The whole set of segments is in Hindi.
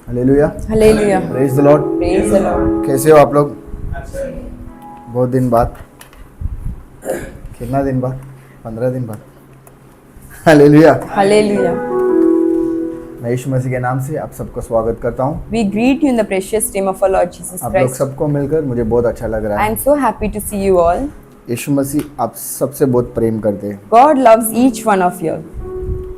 Hallelujah, hallelujah, praise the Lord. Praise the Lord. कैसे हो आप लोग? बहुत दिन बाद, कितना दिन बाद? 15 दिन बाद। हालेलुया। हालेलुया। मैं यीशु मसीह के नाम से आप सबको स्वागत करता हूँ। We greet you in the precious name of our Lord Jesus आप लोग Christ. सबको मिलकर मुझे बहुत अच्छा लग रहा I है। am so happy to see you all. यीशु मसीह आप सबसे बहुत प्रेम करते हैं, God loves each one of you.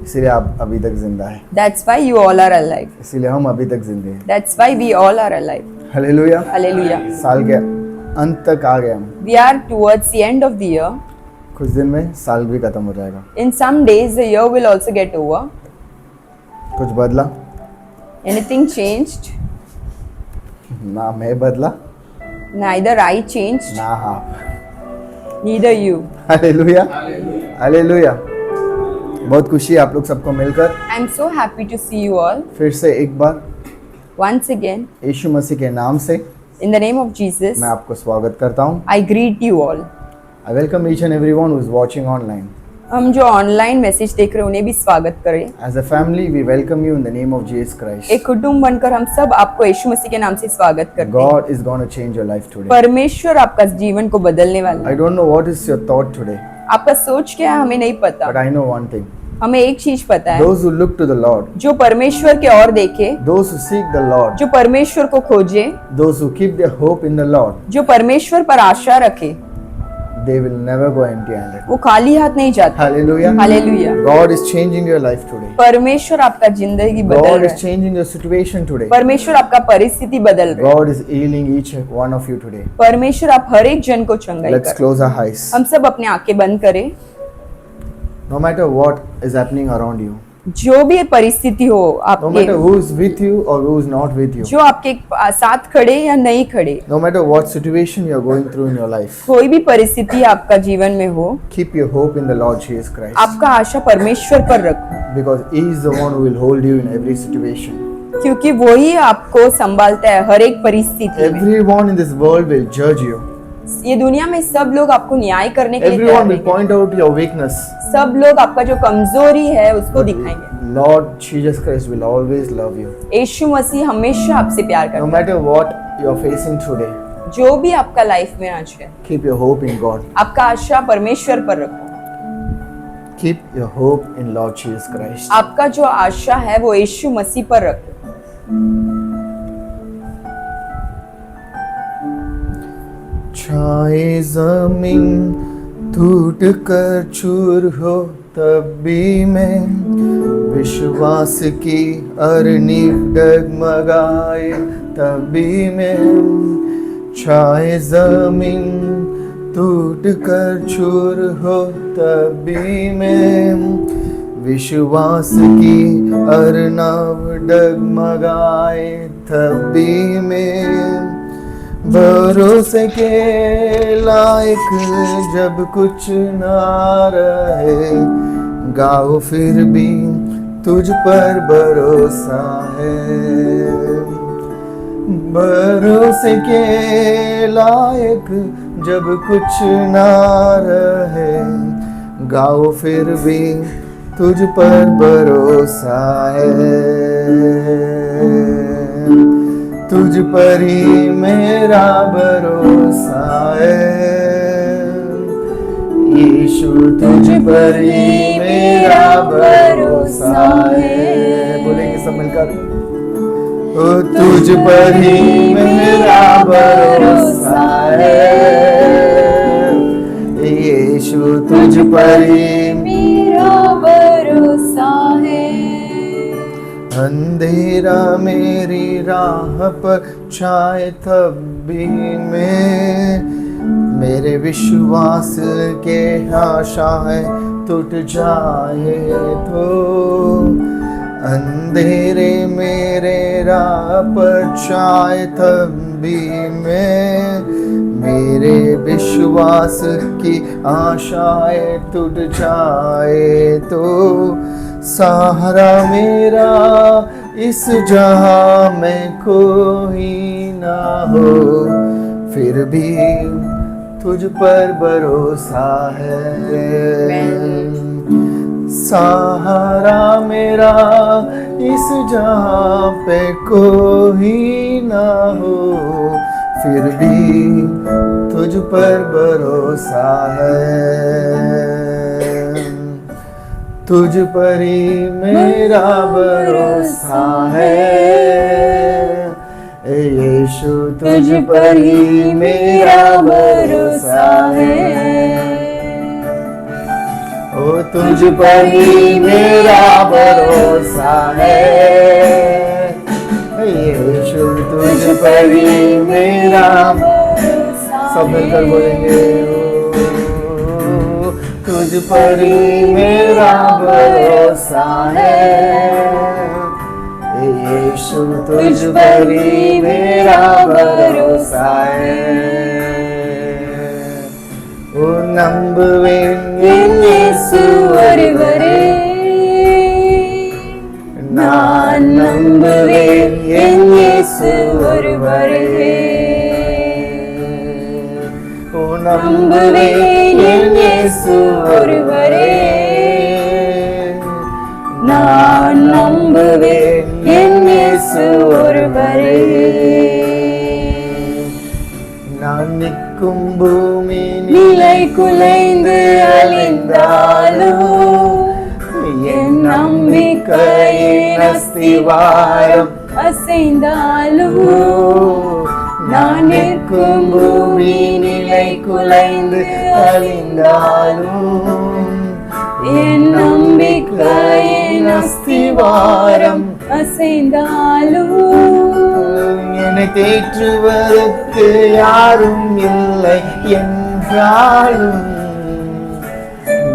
इसीलिए आप अभी तक जिंदा हैं। That's why you all are alive. इसीलिए हम अभी तक जिंदे हैं। That's why we all are alive. Hallelujah. Hallelujah. साल के अंत तक आ गए हम। We are towards the end of the year. कुछ दिन में साल भी खत्म हो जाएगा। In some days the year will also get over. कुछ बदला? Anything changed? ना मैं बदला, Neither I changed, ना आप। neither you. Hallelujah, hallelujah. बहुत खुशी है आप लोग सबको मिलकर I am so happy to see you all. फिर से एक बार Once again, यीशु मसीह के नाम से in the name of Jesus, मैं आपको स्वागत करता हूँ। I greet you all. I welcome each and everyone who is watching online. हम जो ऑनलाइन मैसेज देख रहे हैं उन्हें भी स्वागत करें। As a family, we welcome you in the name of Jesus Christ. एक कुटुंब बनकर हम सब आपको यीशु मसीह के नाम से स्वागत करते हैं। God is going to change your life today. परमेश्वर आपका जीवन को बदलने वाला I है। don't know what is your thought today, आपका सोच क्या है हमें नहीं पता, but I know one thing. हमें एक चीज पता है, Those who look to the Lord, जो परमेश्वर के ओर देखे, those who seek the Lord, जो परमेश्वर को खोजे, those who keep their hope in the Lord, जो परमेश्वर पर आशा रखे, they will never go empty-handed. वो खाली हाथ नहीं जाते। Hallelujah. Hallelujah. God is changing your life today. परमेश्वर आपका जिंदगी बदल God रहा is है। changing your situation today. परमेश्वर आपका परिस्थिति बदल रहा है। God is healing each one of you today. परमेश्वर आप हर एक जन को चंगाई Let's कर। close our eyes. हम सब अपने आंखें बंद करें। No matter what is happening around you, जो भी परिस्थिति हो no matter आपके, who is with you or who is not with you, जो आपके साथ खड़े या नहीं खड़े, no matter what situation you are going through in your life, कोई भी परिस्थिति आपका जीवन में हो, keep your hope in the Lord Jesus Christ, आपका आशा परमेश्वर पर रखो, because He is the one who will hold you in every situation. क्योंकि वो ही आपको संभालता है हर एक परिस्थिति में। Everyone in this world will judge you. ये दुनिया में सब लोग आपको न्याय करने के लिए तैयार Everyone will हैं। point out your weakness. सब लोग आपका जो कमजोरी है उसको दिखाएंगे। Lord Jesus Christ will always love you. यीशु मसीह हमेशा आपसे प्यार No करता matter what you are facing today, है। जो भी आपका लाइफ में आज है, keep your hope in God. आपका आशा परमेश्वर पर रखो। Keep your hope in Lord Jesus Christ. आपका जो आशा है वो यीशु मसीह पर रखो। चाहे जमीन टूट कर चूर हो तब भी मैं विश्वास की अरनी डगमगाए तब भी मैं चाहे जमीन टूट कर चूर हो तब भी मैं विश्वास की अरनव डगमगाए तब भी मैं भरोसे के लायक जब कुछ ना रहे गाओ फिर भी तुझ पर भरोसा है। भरोसे के लायक जब कुछ ना रहे गाओ फिर भी तुझ पर भरोसा है। तुझ पर ही मेरा भरोसा है यीशु, तुझ पर ही मेरा भरोसा है। बोलेंगे सब मिलकर, ओ तुझ पर ही मेरा भरोसा है यीशु, तुझ पर ही मेरा भरोसा है। अंधेरा मेरी राह पर छाए तब भी मैं मेरे विश्वास के आशाएं टूट जाए तो अंधेरे मेरे राह पर छाए तब भी मैं मेरे विश्वास की आशाएं टूट जाए तो सहारा मेरा इस जहां में कोई ना हो फिर भी तुझ पर भरोसा है। सहारा मेरा इस जहां पे कोई ना हो, फिर भी तुझ पर भरोसा है, तुझ पर ही मेरा भरोसा है, ए यीशु तुझ पर ही मेरा भरोसा है, ओ तुझ पर ही मेरा भरोसा है, यीशु तुझ पर ही मेरा भरोसा, सब मिलकर बोलेंगे ओ तुझ पर ही मेरा भरोसा है, यीशु तुझ पर ही मेरा भरोसा है, ओ नंबुवेन இயேசு ஒருவரே, நான் நம்புவேன் என் இயேசு ஒருவரே, ஓ நம்புவேன் என் இயேசு ஒருவரே, நான் நம்புவேன் என் இயேசு ஒருவரே, நான் நிற்கும் பூமி நிலை குலைந்து அழிந்தாலும் என் நம்பிக்கையின் அஸ்திவாரம் அசைந்தாலும், நான் நிற்கும் பூமி நிலை குலைந்து அழிந்தாலும் என் நம்பிக்கையின் அஸ்திவாரம் அசைந்தாலும், என்னை தேற்றுவதற்கு யாரும் இல்லை என்றாலும்,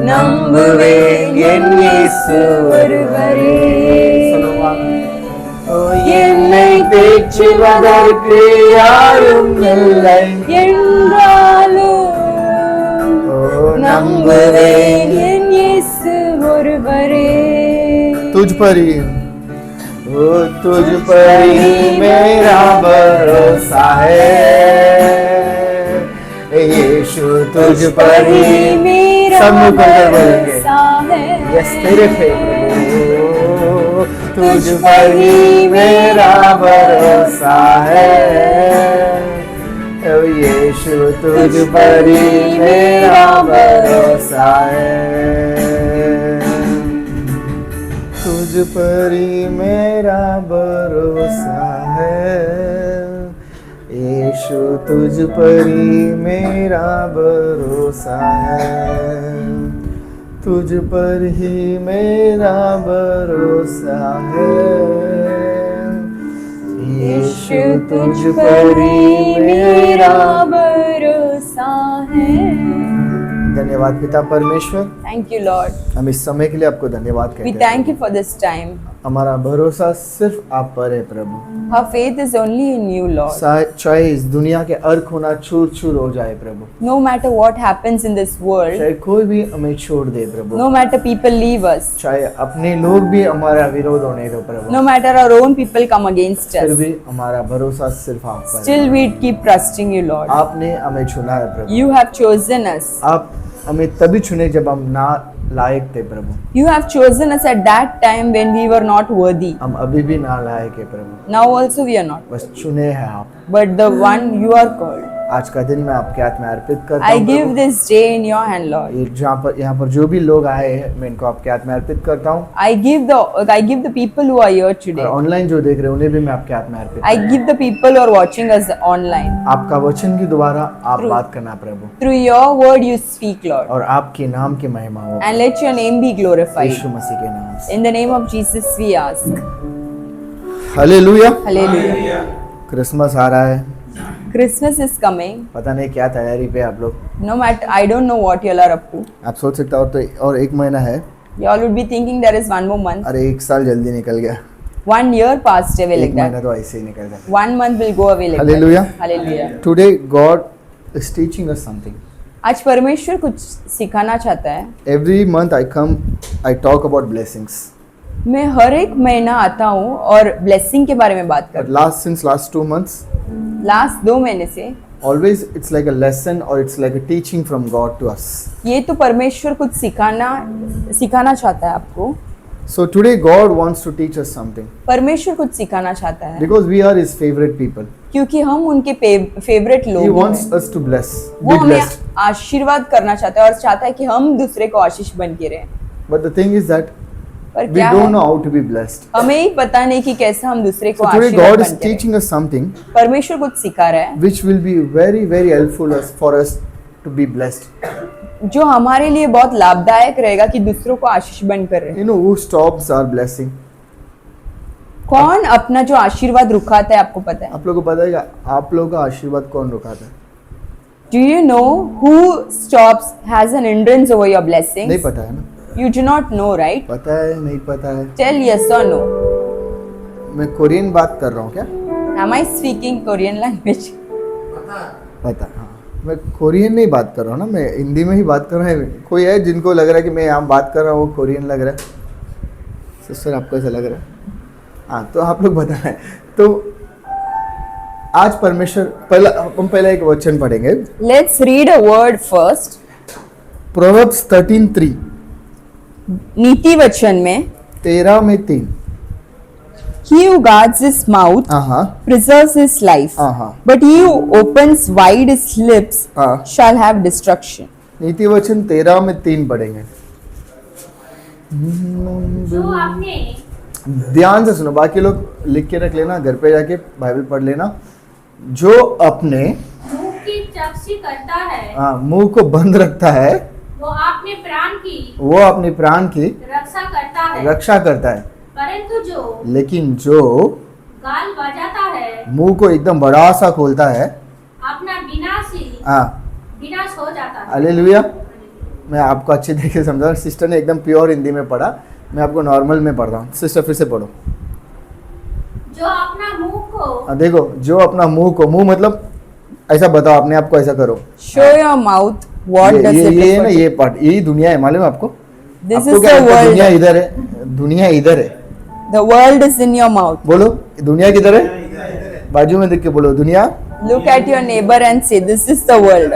நம்புவேன் என் இயேசு ஒருவரே, ஓ என்னை தேற்றுவதற்கு யாரும் இல்லை என்றாலும், ஓ நம்புவேன் என் இயேசு ஒருவரே, तुझ पर ही ओ तुझ पर ही मेरा भरोसा है, यीशु तुझ पर ही मेरा सब मिलकर बोलेंगे भरोसा है, यस तेरे पे प्रभु, तुझ पर ही मेरा भरोसा है, ओ यीशु तुझ पर ही मेरा भरोसा है, तुझ पर ही मेरा भरोसा है, यीशु तुझ पर ही मेरा भरोसा है, तुझ पर ही मेरा भरोसा है, यीशु तुझ पर ही मेरा भरोसा है। धन्यवाद पिता परमेश्वर, थैंक यू लॉर्ड, हम इस समय के लिए आपको धन्यवाद वी कहते हैं। Thank you for this time, हमारा भरोसा सिर्फ आप पर है प्रभु, our faith is only in you Lord, चाहे इस दुनिया के अर्क होना चूर चूर हो जाए प्रभु, no matter what happens in this world, चाहे कोई भी हमें छोड़ दे प्रभु, no matter people leave us, चाहे अपने लोग भी हमारा विरोध होने दो प्रभु, no matter our own people come against फिर us, भी हमारा भरोसा सिर्फ आप पर है। still we keep trusting you Lord. आपने हमें चुना है प्रभु, You have chosen us, आप हमें तभी चुने जब हम ना लायक थे प्रभु, you have chosen us at that time when we were not worthy, हम अभी भी ना लायक है प्रभु, now also we are not, बस चुने हैं आप। but the one you are called, आज का दिन मैं आपके हाथ में अर्पित करता I हूँ give Prabhu. this day in your hand Lord. ये यहाँ पर जो भी लोग आए हैं मैं इनको आपके हाथ में अर्पित करता हूँ, I give the people who are here today, और ऑनलाइन जो देख रहे हैं उन्हें भी मैं आपके हाथ में अर्पित I give the people who are watching us online, आपका वचन के द्वारा आप बात करना प्रभु, through your word you speak Lord, और आपके नाम की महिमा हो, and let your name be glorified. यीशु मसीह के नाम से। In the name of Jesus we ask. Hallelujah. Hallelujah. Christmas आ रहा है, Christmas is coming. पता नहीं क्या तैयारी पे आप लोग, No matter, I don't know what you all are up to. आप सोच सकते हो और एक महीना है, You all would be thinking there is one more month. अरे एक साल जल्दी निकल गया, 1 year passed away like एक महीना that. तो ऐसे ही निकल गया। 1 month will go away like Hallelujah. that. Hallelujah. Today God is teaching us something. आज परमेश्वर कुछ सिखाना चाहता है। Every month I come, I talk about blessings, मैं हर एक महीना आता हूँ और ब्लेसिंग के बारे में बात बट करता लास्ट 2 months हूँ। लास्ट 2 महीने से always it's like a lesson or it's like a teaching from God to us. ये तो परमेश्वर कुछ सिखाना चाहता है आपको. So today God wants to teach us something परमेश्वर कुछ सिखाना चाहता है because we are His favorite people. क्योंकि हम उनके फेवरेट He लोग wants हैं. us to bless, वो be हमें blessed. आशीर्वाद करना चाहता है और चाहता है कि हम दूसरे को आशीष बन के रहें. But the thing is that पर we क्या don't है, know how to be blessed. हमें ही पता नहीं कि कैसे हम दूसरे को So today आशीर्वाद God बन is के रहें. teaching us something परमेश्वर कुछ सिखा रहा है which will be very very helpful for us to be blessed. जो हमारे लिए बहुत लाभदायक रहेगा कि दूसरों को आशीष बनकर रहे. You know who stops our blessing? कौन अपना जो आशीर्वाद रुकाता है आपको पता है? आप लोगों को पता है क्या? आप लोगों का आशीर्वाद कौन रुकाता है? Do you know who stops has an hindrance over your blessings? नहीं पता है ना? You do not know, right? पता है नहीं पता है? Tell yes or no. मैं कोरियन बात कर रहा हूँ क्या? Am I speaking Korean language? पता हाँ. मैं कोरियन नहीं बात कर रहा हूँ ना, मैं हिंदी में ही बात कर रहा हूँ. कोई है जिनको लग रहा है कि मैं यहाँ बात कर रहा हूँ वो कोरियन लग रहा है? सिस्टर आपको ऐसा लग रहा है? हाँ तो आप लोग बताएं. तो आज परमेश्वर हम पहला एक वचन पढ़ेंगे. Let's read a word first. Proverbs 13:3 नीति वचन में 13:3. He who guards his mouth हाँ preserves his life, हाँ but he who opens wide his lips हाँ. shall have destruction. नीति वचन 13:3 पढ़ेंगे. जो आपने ध्यान से सुनो, बाकी लोग लिख के रख लेना, घर पे जाके बाइबल पढ़ लेना. जो अपने मुंह की चौकसी करता है मुंह को बंद रखता है वो अपने प्राण की रक्षा करता है. परंतु जो लेकिन जो गाल बजाता है मुंह को एकदम बड़ा सा खोलता है अपना विनाश हो जाता है. हालेलुया. मैं आपको अच्छी तरीके से समझा. सिस्टर ने एकदम प्योर हिंदी में पढ़ा, मैं आपको नॉर्मल में पढ़ रहा हूँ. सिस्टर फिर से पढ़ो. जो अपना मुंह को देखो, जो अपना मुंह मतलब ऐसा बताओ, अपने आप को ऐसा करो. Show your mouth. What does it ये refer ना to? ये पार्ट, यही दुनिया है. मालूम है आपको? This आपको is क्या the लगता है? दुनिया world. इधर है, दुनिया इधर है. The world is in your mouth. बोलो, दुनिया किधर है? बाजू में देख के बोलो, दुनिया. Look at your neighbor and say, this is the world.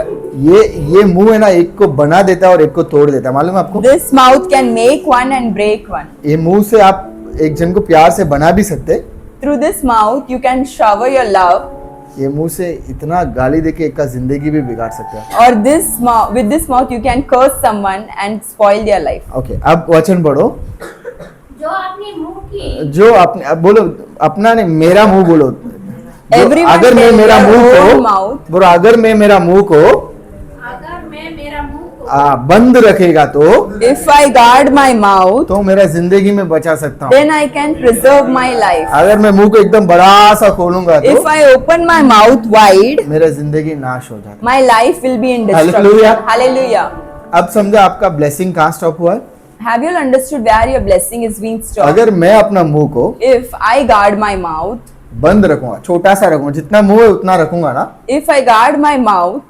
ये मुंह है ना, एक को बना देता है और एक को तोड़ देता है. मालूम है आपको? This mouth can make one and break one. ये मुंह से आप एक जन को प्यार से बना भी सकते. Through this mouth, you can shower your love. ये मुंह से इतना गाली देके एक का जिंदगी भी बिगाड़ सकते हैं. Or with this mouth, you can curse someone and spoil their life. Okay, अब वचन पढ़ो. जो अपने मुंह की जो अपने, अब बोलो, अपना नहीं, मेरा मुंह बोलो. Everyone अगर मैं tell मेरा your मुंह own को mouth. बोलो, अगर मैं मेरा मुंह को बंद रखेगा तो If I guard my mouth, तो मेरा जिंदगी में बचा सकता हूँ. then I can preserve my life. अगर मैं मुंह को एकदम बड़ा सा खोलूंगा तो If I open my mouth wide, मेरा जिंदगी नाश हो जाएगा. my life will be in destruction. Hallelujah. Hallelujah. अब समझो आपका ब्लेसिंग कहाँ स्टॉप हुआ है. Have you understood where your blessing is being stopped? अगर मैं अपना मुंह को If I guard my mouth, बंद रखूंगा, छोटा सा रखूंगा, जितना मुंह है उतना रखूंगा ना, if I guard my mouth,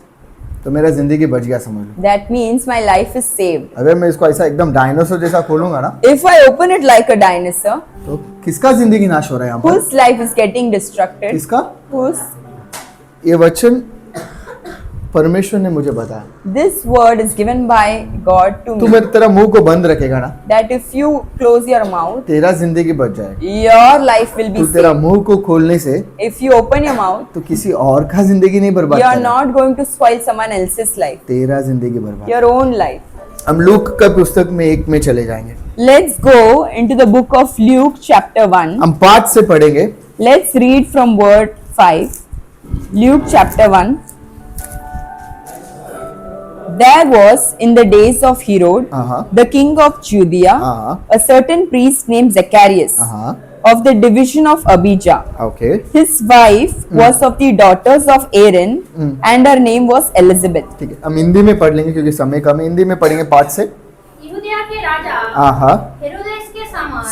तो मेरा जिंदगी बच गया, समझ लो. that means my life is saved. अगर मैं इसको ऐसा एकदम डायनासोर जैसा खोलूंगा ना, If I open it like a dinosaur, तो किसका जिंदगी नाश हो रहा है यहाँ पर? whose life is getting destructed? किसका? Whose? ये वचन परमेश्वर ने मुझे बताया. This word is given by God to तू me. मेरे तेरा मुंह को बंद रखेगा ना, That if you close your mouth, तेरा जिंदगी बच जाएगी. your life will be तू तेरा saved. मुंह को खोलने से If you open your mouth, तो किसी और का जिंदगी नहीं बर्बाद you are करेगा. not going to spoil someone else's life, तेरा जिंदगी बर्बाद. your own life. हम लूक का पुस्तक में 1 में चले जाएंगे. Let's go into the book of Luke chapter 1. हम 5 से पढ़ेंगे. Let's read from word 5. Luke chapter 1. There was in the days of Herod, the king of Judea, a certain priest named Zacharias, of the division of Abijah. Okay. His wife was of the daughters of Aaron, and her name was Elizabeth. ठीक है, हम हिंदी में पढ़ लेंगे क्योंकि समय कम है. हिंदी में पढ़ेंगे 5 से. यहूदिया के राजा हेरोदेस के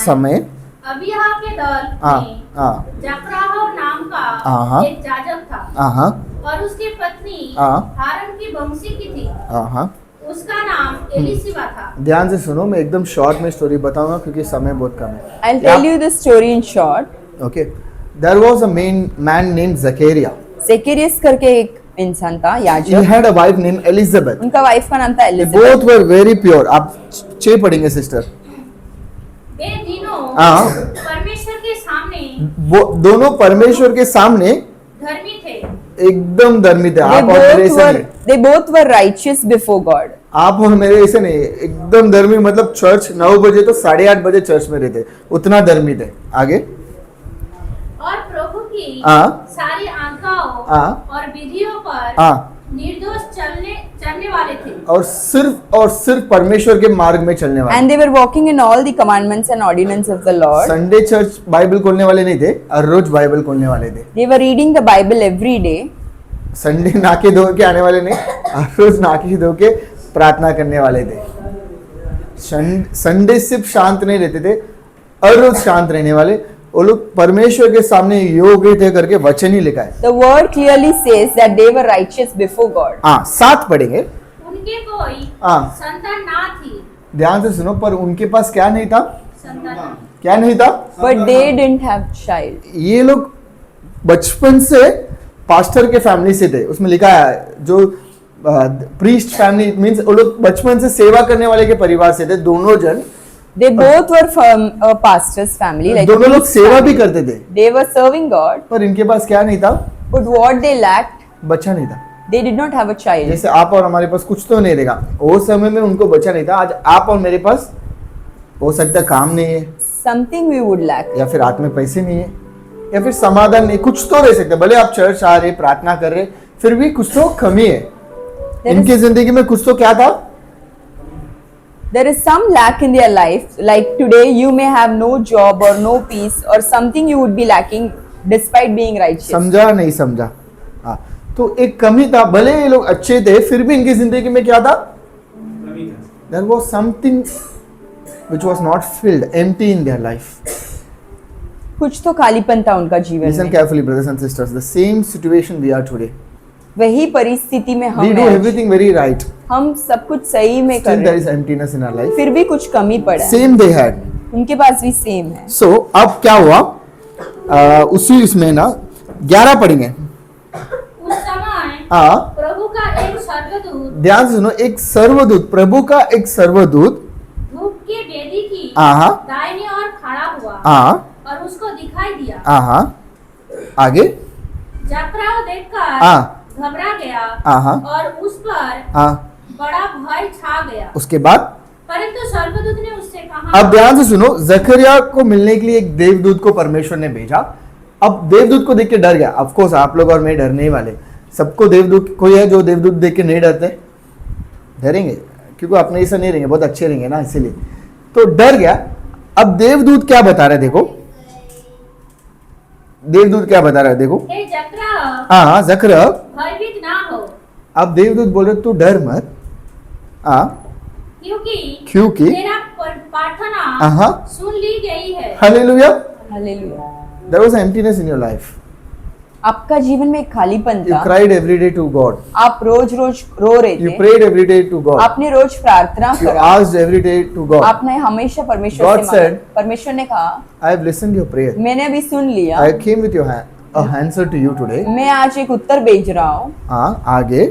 समय अबिय्याह के दल में जकरयाह नाम का एक याजक था और उसकी पत्नी हारून की वंशी की थी. उसका नाम एलीशिबा था. ध्यान से सुनो, मैं एकदम शॉर्ट में स्टोरी बताऊंगा क्योंकि समय बहुत कम है. I'll tell you the story in short. Okay. There was a man named Zachariah. Zacharias करके एक इंसान था, He याजक। had a wife named Elizabeth. उनका वाइफ का नाम था They Elizabeth. both were very pure. आप 6 पढ़ेंगे सिस्टर। वे तीनों हाँ। परमेश्वर के सामने वो दोनों परमेश्वर के सामने धर्मी थे। एकदम धर्मी थे। आप और मेरे ऐसे नहीं। They both were righteous before God. आप और मेरे ऐसे नहीं, एकदम धर्मी मतलब चर्च 9 बजे तो 8:30 बजे चर्च में रहते, उतना धर्मी थे। आगे और प्रभु की हाँ। सारी आज्ञाओं हाँ। और विधियों पर हाँ। निर्दोष चलने वाले थे। और सिर्फ परमेश्वर के मार्ग में चलने वाले। And they were walking in all the commandments and ordinances of the Lord. Sunday church Bible खोलने वाले नहीं थे, हर रोज बाइबल खोलने वाले थे। They were reading the Bible every day. Sunday नाके धो के आने वाले नहीं, हर रोज नाके धो के प्रार्थना करने वाले थे। संडे सिर्फ शांत नहीं रहते थे, हर रोज शांत रहने वाले। वो लोग परमेश्वर के सामने योग्य थे करके वचन ही लिखा है। The word clearly says that they were righteous before God. हाँ 7 पढ़ेंगे। उनके कोई हाँ। संतान ना थी। ध्यान से सुनो, पर उनके पास क्या नहीं था? संतान क्या नहीं था? But they didn't have child. ये लोग बचपन से पास्टर के फैमिली से थे। उसमें लिखा है जो प्रीस्ट फैमिली मींस वो लोग बचपन से सेवा करने वाले के परिवार से थे, दोनों जन। They both were from a pastor's family. Like दोनों लोग priest's सेवा भी family. करते थे, They were serving God, पर इनके पास क्या नहीं था? but what they lacked, बच्चा नहीं था। they did not have a child. जैसे आप और हमारे पास कुछ तो नहीं रहेगा, वो समय में उनको बच्चा नहीं था। आज आप और मेरे पास हो सकता है काम नहीं है, Something we would lack. या फिर हाथ में पैसे नहीं है, या फिर समाधान नहीं, कुछ तो रह सकते हैं। भले आप चर्च आ रहे, प्रार्थना कर रहे, फिर भी कुछ तो कमी है। इनकी जिंदगी में कुछ तो क्या था? There is some lack in their life. Like today, you may have no job or no peace or something you would be lacking despite being righteous. समझा नहीं समझा? हाँ, तो एक कमी था। भले ये लोग अच्छे थे, फिर भी इनकी जिंदगी में क्या था? There was something which was not filled, empty in their life. कुछ तो खालीपन था उनका जीवन Listen में। carefully, brothers and sisters. The same situation we are today. वही परिस्थिति में हम We do हैं आज। everything very right. हम सब कुछ सही में कर Still there रहे is emptiness in our life. हैं, फिर भी कुछ कमी पड़ा है। Same they had. उनके पास भी सेम है। So अब क्या हुआ? उसी इसमें ना 11 पढ़ेंगे। उस समय हाँ, प्रभु का एक स्वर्गदूत ध्यान से सुनो। एक सर्वदूत, प्रभु का एक सर्वदूत धूप की वेदी की हाँ दाहिनी ओर खड़ा हुआ हाँ और उसको दिखाई दिया। हाँ आगे जकराव देखकर हाँ घबरा गया हाँ और उस पर हाँ। बड़ा भय छा गया। उसके बाद परंतु स्वर्गदूत ने उससे कहा, अब ध्यान से सुनो। जकरिया को मिलने के लिए एक देवदूत को परमेश्वर ने भेजा। अब देवदूत को देख के डर गया। ऑफ कोर्स आप लोग और मैं डरने ही वाले। सबको देवदूत, कोई है जो देवदूत देख के नहीं डरते? डरेंगे, क्योंकि अपने ऐसा नहीं रहेंगे, बहुत अच्छे रहेंगे ना, इसीलिए तो डर गया। अब देवदूत क्या बता रहे, देखो देवदूत क्या बता रहा है, देखो। हे जकराव, हाँ जकरया, भयभीत ना हो, अब देवदूत बोल रहे तू डर मत। हाँ, क्योंकि तेरा प्रार्थना हाँ सुन ली गई है। Hallelujah. Hallelujah. There was emptiness in your life. आपका जीवन में एक खालीपन You था। cried every day to God. आप रोज रोज रो रहे You थे। prayed every day to God. आपने रोज प्रार्थना You करा। asked every day to God. आपने हमेशा परमेश्वर God से मांगा। said, परमेश्वर ने कहा, I have listened your prayer. मैंने अभी सुन लिया। I came with your answer to you today. मैं आज एक उत्तर भेज रहा हूँ। हाँ, आगे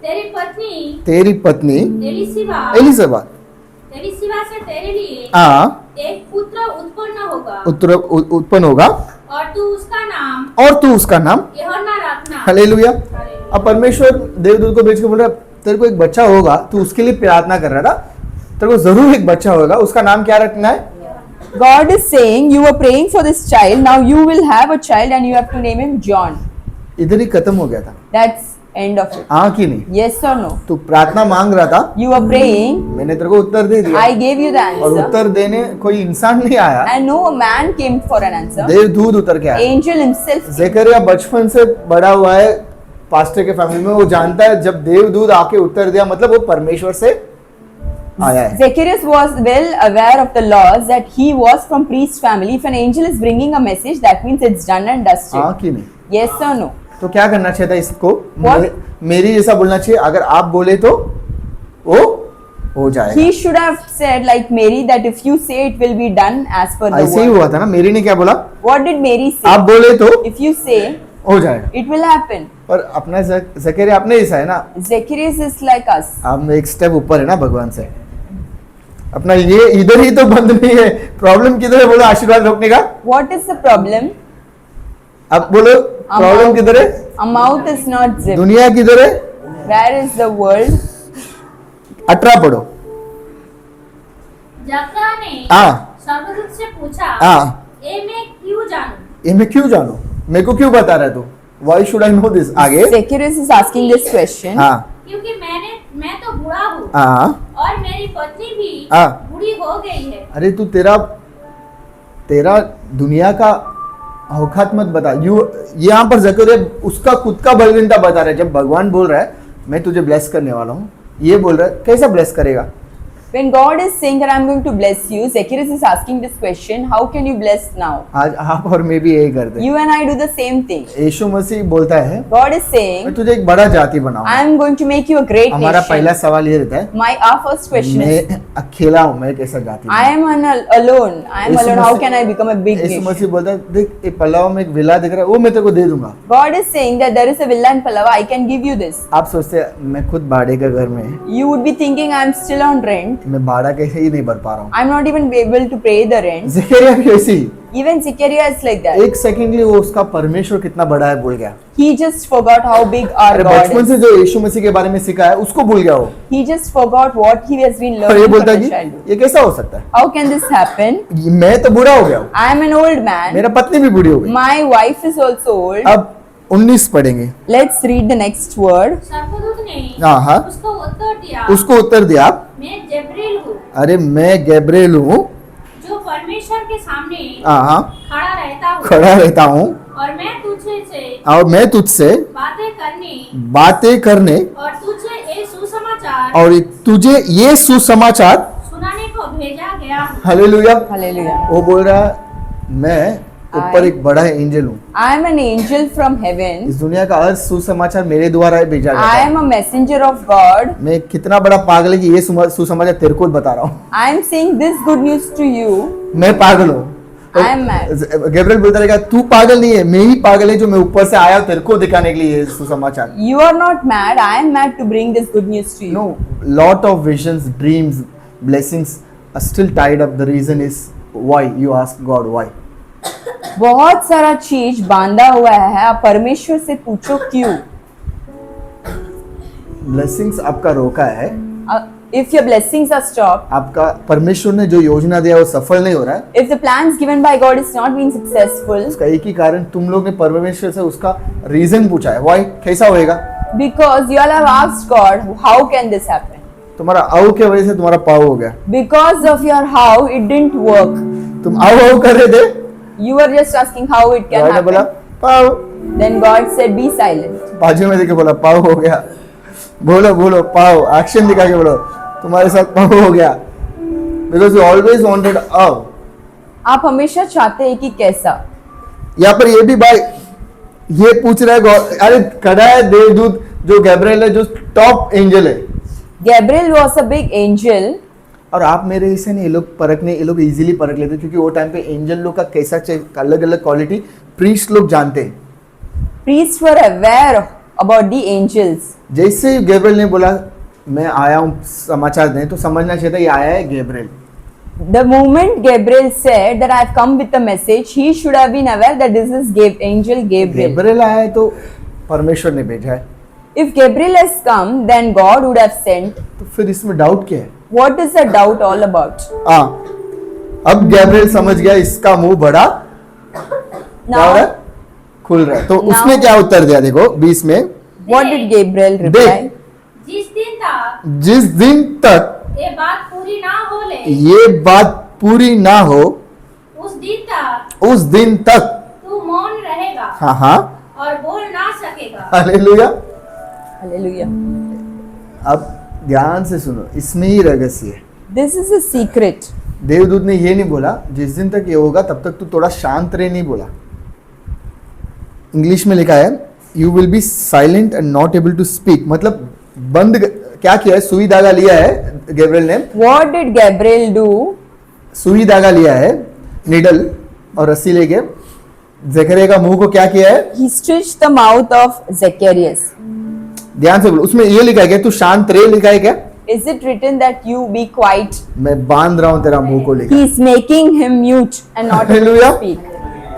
तेरी पत्नी एलिसबा से तेरे लिए हाँ एक पुत्र उत्पन्न होगा और तू उसका नाम यूहन्ना रखना। हालेलुया। अब परमेश्वर देवदूत को भेज के बोल रहा तेरे को एक बच्चा होगा, तू उसके लिए प्रार्थना कर रहा था, तेरे को जरूर एक बच्चा होगा, उसका नाम क्या रखना है? God is saying you were praying for this child, now you will have a child and you have to name him John. इधर ही खत्म हो गया था। That's end of it. हाँ कि नहीं? Yes or no? तू प्रार्थना मांग रहा था, You were praying, मैंने तेरे को उत्तर दे दिया, I gave you the और answer उत्तर देने कोई इंसान नहीं आया, and no man came for an answer. देवदूत उतर के आया। Angel himself. जकरिया बचपन से बड़ा हुआ है पास्टर के फैमिली में, वो जानता है जब देवदूत आके उत्तर दिया मतलब वो परमेश्वर से आया है। Zacharias was well aware of the laws that he was from priest family. If an angel is bringing a message, that means it's done and dusted. हाँ कि नहीं? Yes or no? तो क्या करना चाहिए था इसको? What? मेरी जैसा बोलना चाहिए, अगर आप बोले तो वो हो जाएगा। He should have said like Mary that if you say it will be done as per the ऐसे ही word. हुआ था ना, मेरी ने क्या बोला? What did Mary say? आप बोले तो If you say हो जाएगा, It will happen. पर अपना जकरिया अपने जैसा है ना, Zacchaeus is like us. आप एक स्टेप ऊपर है ना भगवान से। अपना ये इधर ही तो बंद नहीं है, प्रॉब्लम किधर है? बोलो आशीर्वाद रोकने का। What is the problem? अब बोलो प्रॉब्लम किधर है? Our mouth is not zipped. दुनिया किधर है? Where is the world? 18 पढ़ो। जकरा ने हाँ स्वर्गदूत से पूछा, हाँ, ए मैं क्यों जानूं? ये मैं क्यों जानू? मेरे को क्यों बता रहा है तू? Why should I know this? आगे। Zacchaeus is asking this question. हाँ क्योंकि मैं तो बूढ़ा हूँ हाँ और मेरी पत्नी भी हाँ। बूढ़ी हो गई है। अरे तू तेरा दुनिया का औकात मत बता। यहाँ पर जकरिया उसका खुद का बलवीनता बता रहा है। जब भगवान बोल रहा है मैं तुझे ब्लेस करने वाला हूँ, ये बोल रहा है कैसा ब्लेस करेगा? When God is saying that I'm going to bless you, Zacchaeus is asking this question, how can you bless now? आज आप और मैं भी यही करते हैं। You and I do the same thing. यीशु मसीह बोलता है God is saying, मैं तुझे एक बड़ा जाति बनाऊंगा। I am going to make you a great हमारा पहला nation. सवाल ये रहता है, Our first question is, मैं अकेला हूँ, मैं कैसा जाति I am alone. I am Yeshu alone. How Masih- can I become a big Yeshu nation? मसीह बोलता है देख ये पलाव में एक विला दिख रहा है, वो मैं तेरे को दे दूंगा। God is saying that there is a villa in Pallava. I can give you this. आप सोचते हैं मैं खुद भाड़े का घर में, You would be thinking I am still on rent. मैं भाड़ा कैसे ही नहीं भर पा रहा हूँ। I'm not even able to pay the rent. जकरिया भी ऐसे ही Even Zacchaeus is like that. एक सेकंड के लिए वो उसका परमेश्वर कितना बड़ा है भूल गया। He just forgot how big our अरे God बचपन is. से जो यीशु मसीह के बारे में सीखा है उसको भूल गया वो, He just forgot what he has been और ये learning बोलता from है his कि childhood. ये कैसा हो सकता है? How can this happen? मैं तो बूढ़ा हो गया हूँ, I am an old man. मेरा पत्नी भी बूढ़ी हो गई। My wife is also old. अब 19 पढ़ेंगे। Let's read the next word. स्वर्गदूत ने हाँ हाँ, उसको उत्तर दिया, उसको उत्तर दिया, मैं जबरील हूँ अरे मैं गैब्रिएल हूँ, जो परमेश्वर के सामने हाँ हाँ, खड़ा रहता हूँ, खड़ा रहता हूँ और मैं तुझे से और मैं तुझसे बातें करने और तुझे ये सुसमाचार और तुझे ये सुसमाचार सुनाने को भेजा गया हूँ। हालेलुया। Hallelujah. वो बोल रहा है मैं ऊपर एक बड़ा एंजल हूँ, I am an angel from heaven. इस दुनिया का हर सुसमाचार मेरे द्वारा भेजा जाता I है। am a messenger of God. मैं कितना बड़ा पागल है कि ये सुसमाचार तेरे को बता रहा हूँ। I am saying this good news to you. मैं पागल हूँ। I am mad. गैब्रिएल बोलता रहेगा तू पागल नहीं है, मैं ही पागल है जो मैं ऊपर से आया हूँ तेरे को दिखाने के लिए ये सुसमाचार। You are not mad. I am mad to bring this good news to you. No, lot of visions, dreams, blessings are still tied up. The reason is why you ask God why. बहुत सारा चीज बांधा हुआ है, आप परमेश्वर से पूछो क्यों. Blessings आपका रोका है, If your blessings are stopped, आपका परमेश्वर ने जो योजना दिया वो सफल नहीं हो रहा है, if the plans given by God is not being successful, उसका एक ही कारण तुम लोग ने परमेश्वर से उसका रीजन पूछा है, why कैसा होएगा? because you all have asked God, how can this happen? तुम्हारा आऊ के वजह से तुम्हारा पाव हो गया, Because of your how, it didn't work. तुम आऊ कर रहे थे, You were just asking how it can God ने बोला happen. Pav, Then God said, be silent. बाजू में देखे बोला पाव हो गया, बोलो बोलो पाव, एक्शन दिखा के बोलो तुम्हारे साथ पाव हो गया, because you always wanted आऊ. आप हमेशा चाहते हैं कि कैसा. यहाँ पर ये भी भाई ये पूछ रहा है अरे खड़ा है देवदूत जो गैब्रिएल है जो टॉप एंजल है, Gabriel was a big angel. और आप मेरे हिस्से नहीं, ये लोग इजीली परख लेते क्योंकि वो टाइम पे एंजल लोग का कैसा अलग अलग क्वालिटी प्रीस्ट लोग जानते हैं. Priests were aware about the angels. जैसे गैब्रिएल ने बोला मैं आया हूँ समाचार दें, तो समझना चाहिए था ये आया है Gabriel. The moment Gabriel said that I have come with a message, he should have been aware that this is angel Gabriel. Gabriel आया है तो परमेश्वर ने भेजा है, If Gabriel has come, then God would have sent. तो फिर इसमें डाउट क्या है? What is the doubt all about? हाँ, अब गैब्रिएल समझ गया इसका मुंह बड़ा क्या हो रहा है? खुल रहा है. तो Now- उसने क्या उत्तर दिया देखो 20 में, What did Gabriel reply? जिस दिन तक ये बात पूरी ना हो उस दिन तक तू मौन रहेगा हाँ हाँ और बोल ना सकेगा. हालेलुया. Hallelujah. अब ध्यान से सुनो, इसमें ही रहस्य है. This is a secret. देवदूत ने ये नहीं बोला जिस दिन तक ये होगा तब तक तू थोड़ा शांत रहे, नहीं बोला. इंग्लिश में लिखा है you will be silent and not able to speak, मतलब बंद क्या किया है, सुई धागा लिया है गैब्रिएल ने. What did Gabriel do? सुई धागा लिया है, निडल और रस्सी लेके जकरिया का मुंह को क्या किया है? He stitched the mouth of Zacharias. ध्यान से बोलो, उसमें ये लिखा है क्या? तू शांत रहे लिखा है क्या? Is it written that you be quiet? मैं बांध रहा हूं तेरा मुंह को लिखा। He is making him mute and not able to Hallelujah. speak.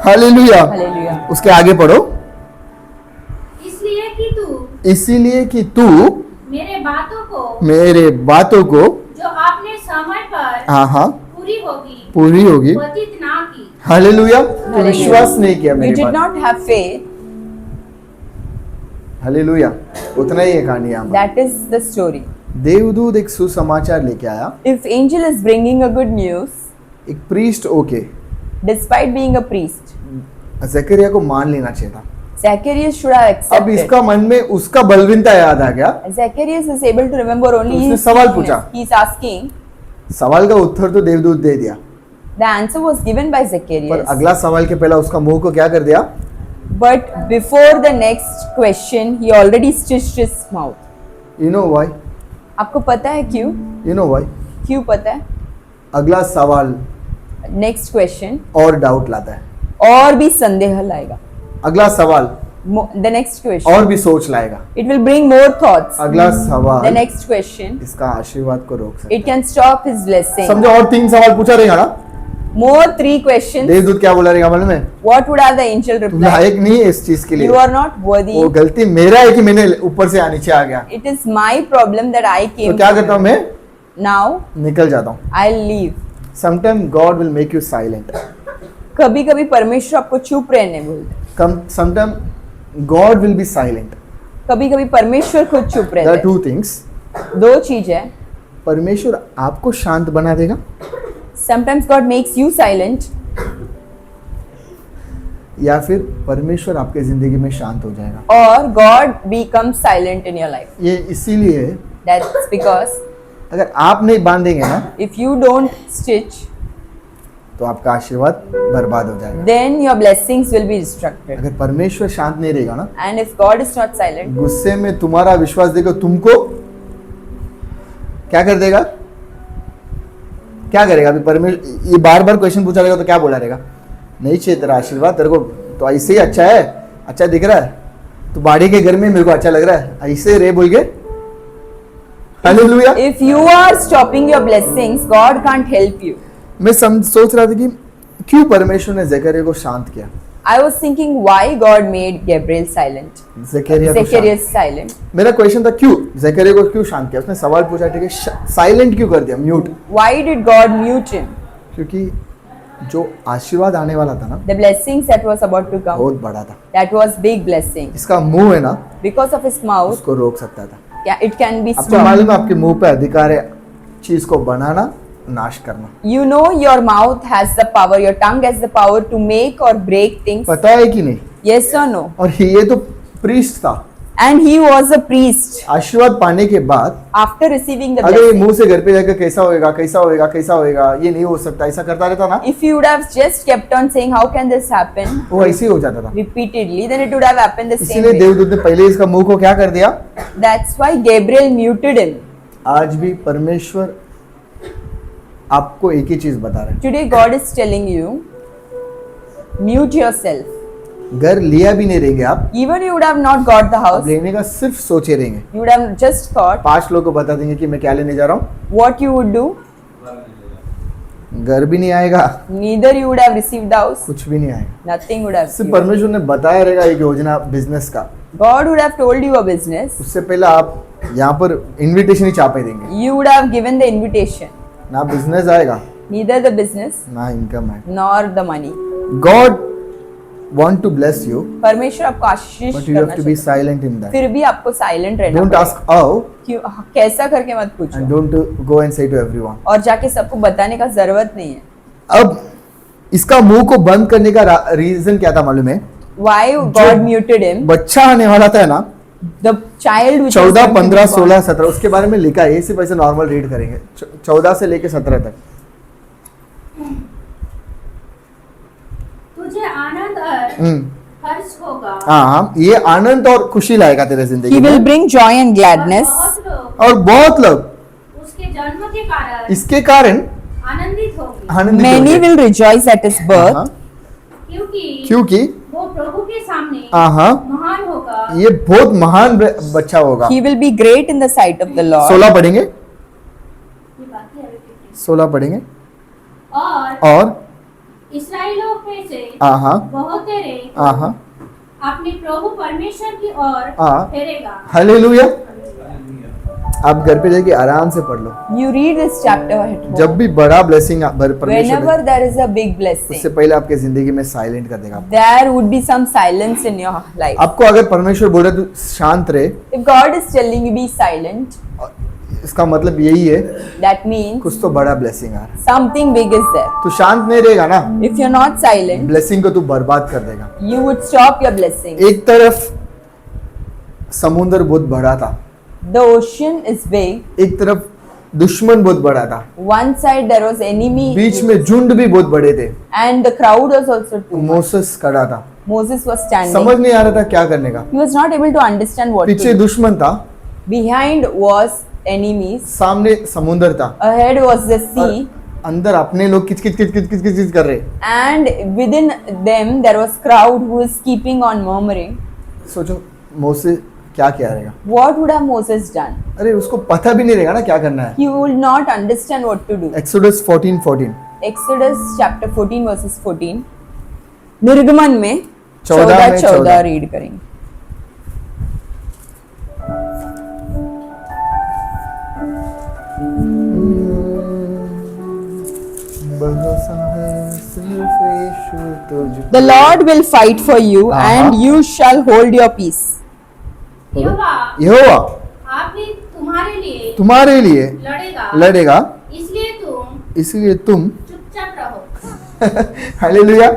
Hallelujah. Hallelujah. उसके आगे पढ़ो। इसीलिए कि तू मेरे बातों को जो आपने समय पर हाँ पूरी होगी व्यतीत ना की। हालेलुया। तो Hallelujah. विश्वास नहीं किया You मेरी did बात। not have faith. हालेलुया। उतना ही है कहानी यहाँ पर। That is the story. देवदूत एक सुसमाचार लेके आया। If angel is bringing a good news, एक priest okay despite being a priest, जकरिया को मान लेना चाहिए था। Zacharias should have अब accepted. इसका मन में उसका बलविनता याद आ गया। Zacharias is able to remember only तो उसने his सवाल weakness. पूछा। He is asking. सवाल का उत्तर तो देवदूत दे दिया, The answer was given by पर Zacharias. अगला सवाल के पहला उसका मुंह को क्या कर दिया? But before the next question, he already stitched his mouth. You know why? आपको पता है क्यों? You know why? क्यों पता है? अगला सवाल Next question और डाउट लाता है। और भी संदेह लाएगा. अगला सवाल The next question. और भी सोच लाएगा। It will bring more thoughts. अगला The सवाल next question. इसका आशीर्वाद को रोक सकता It can stop his blessing. समझो, और 3 सवाल पूछा रहेगा ना। More 3 questions. देवदूत क्या बोला रहेगा मालूम है? What would have the angel तुम replied? लायक नहीं है इस चीज के लिए। You are not worthy. वो गलती मेरा है कि मैंने ऊपर से नीचे आ गया। It is my problem that I तो came. क्या to करता हूँ you. मैं? Now निकल जाता हूँ। I'll leave. Sometimes God will make you silent. कभी कभी परमेश्वर आपको चुप रहने बोलते. Sometimes God will be silent. कभी कभी परमेश्वर खुद चुप There are रहते. 2 things. 2 चीज है. परमेश्वर आपको शांत बना देगा, Sometimes God makes you silent. या फिर परमेश्वर आपके जिंदगी में शांत हो जाएगा। Or God becomes silent in your life. ये इसीलिए That's because अगर आप नहीं बांधेंगे ना if you don't stitch, तो आपका आशीर्वाद बर्बाद हो जाएगा। then your blessings will be destructed. अगर परमेश्वर शांत नहीं रहेगा ना, And if God is not silent, गुस्से में तुम्हारा विश्वास देखो तुमको क्या कर देगा? क्या करेगा? अभी परमेश्वर ये बार बार क्वेश्चन पूछा रहेगा तो क्या बोला रहेगा? नहीं चाहिए तेरा आशीर्वाद, तेरे को तो ऐसे ही अच्छा है, अच्छा दिख रहा है, तू बाड़ी के घर में मेरे को अच्छा लग रहा है, ऐसे रे बोल के। Hallelujah. if you are stopping your blessings, God can't help you. मैं सोच रहा था कि क्यों परमेश्वर ने जकरिया को शांत किया। I was thinking why God made Gabriel silent, जकरिया को शांत। Zacharias silent. मेरा क्वेश्चन था क्यों जकरिया को क्यों शांत किया? उसने सवाल पूछा, ठीक है, साइलेंट क्यों कर दिया, mute? Why did God mute him? क्योंकि जो आशीर्वाद आने वाला था ना The blessings that was about to come, बहुत बड़ा था। that was big blessing. इसका मुंह है ना, Because of his mouth, उसको रोक सकता था। it can be आपको stopped. मालूम है आपके मुंह पे अधिकार है चीज को बनाना, नाश करना। You know your mouth has the power, your tongue has the power to make or break things. पता है कि नहीं? Yes or no? और ये तो प्रीस्ट था। And he was a priest. आशीर्वाद पाने के बाद After receiving the अगर ये blessing, मुंह से घर पे जाकर कैसा होएगा, कैसा होएगा, कैसा होएगा, ये नहीं हो सकता, ऐसा करता रहता ना, if you would have just kept on saying how can this happen वो ऐसे ही हो जाता था। repeatedly, then it would have happened the same इसीलिए way. देवदूत ने पहले इसका मुंह को क्या कर दिया? That's why Gabriel muted him. आज भी परमेश्वर आपको एक ही चीज बता रहा Today God is telling you, mute yourself. है, घर लिया भी नहीं रहेंगे आप, Even you would have not got the आप house, लेने का सिर्फ सोचे रहेंगे। you would have just thought 5 लोगों को बता देंगे कि मैं क्या लेने जा रहा हूँ, what you would do. घर भी नहीं आएगा, Neither you would have received the house, कुछ भी नहीं आएगा। nothing would have. सिर्फ given. परमेश्वर ने बताया रहेगा एक योजना बिजनेस का, God would have told you a business. उससे पहले आप यहाँ पर इनविटेशन ही चापे देंगे, You would have given the invitation. ना बिजनेस आएगा Neither the business ना इनकम आएगा। nor the money. God want to bless you, परमेश्वर आपको आशीष but you have करना to be चाहिए. silent in that. फिर भी आपको साइलेंट रहना Don't पड़ेगा. ask how क्यों कैसा करके मत पूछो and don't go and say to everyone. और जाके सबको बताने का जरूरत नहीं है. अब इसका मुंह को बंद करने का रीजन क्या था मालूम है? Why God muted him? बच्चा आने वाला था ना, The child which 14, was going to 15, be born. 16, 17 उसके बारे में लिखा है, ये सिर्फ ऐसे नॉर्मल रीड करेंगे 14 से लेके 17 तक। तुझे आनंद और हर्ष होगा हाँ, ये आनंद और खुशी लाएगा तेरे He जिंदगी will में, bring joy and और gladness. बहुत लोग और बहुत लोग उसके जन्म के कारण इसके कारण आनंदित होंगे। आनंदित Many होंगे। will rejoice at his birth. हाँ, क्योंकि वो प्रभु के सामने हाँ महान होगा। ये बहुत महान बच्चा होगा। He will be great in the sight of the Lord. 16 पढ़ेंगे, ये बाकी है, 16 पढ़ेंगे। और इस्राएलियों में से हाँ बहुत तेरे हाँ अपने प्रभु परमेश्वर की ओर हाँ। फेरेगा। हालेलुया। आप घर पे जाके आराम से पढ़ लो। You read this chapter at home. जब भी बड़ा ब्लेसिंग परमेश्वर Whenever there is a big उससे blessing, पहले आपके जिंदगी में साइलेंट कर देगा। there would be some silence in your life. आपको अगर परमेश्वर बोले तो शांत रहे, If God is telling you be silent, इसका मतलब यही है that means कुछ तो बड़ा ब्लेसिंग आ रहा है। something big is there. तू शांत नहीं रहेगा ना, If you're not silent, blessing को तू बर्बाद कर देगा। you would stop your blessing. एक तरफ समुद्र बहुत बड़ा था, The ocean is big. एक तरफ दुश्मन बहुत बड़ा था, One side there was enemy, बीच में झुंड भी बहुत बड़े थे। and the crowd was also too much. Moses खड़ा था, Moses was standing. समझ नहीं आ रहा था क्या करने का। He was not able to understand what to पीछे do. दुश्मन था, Behind was enemies. सामने समुद्र था, Ahead was the sea. अंदर अपने लोग किच किच किच किच किच किच कर रहे। And within them there was crowd who was keeping on murmuring. सोचो मोसे क्या किया रहेगा। What would have Moses done? अरे उसको पता भी नहीं रहेगा ना क्या करना है। He would not understand what to do. Exodus 14:14 Exodus chapter 14 verses 14. निर्गमन में 14 में 14 रीड करेंगे। The Lord will fight for you and you shall hold your peace. यहोवा आप भी तुम्हारे लिए लड़ेगा, इसलिए तुम चुपचाप रहो। हालेलुया।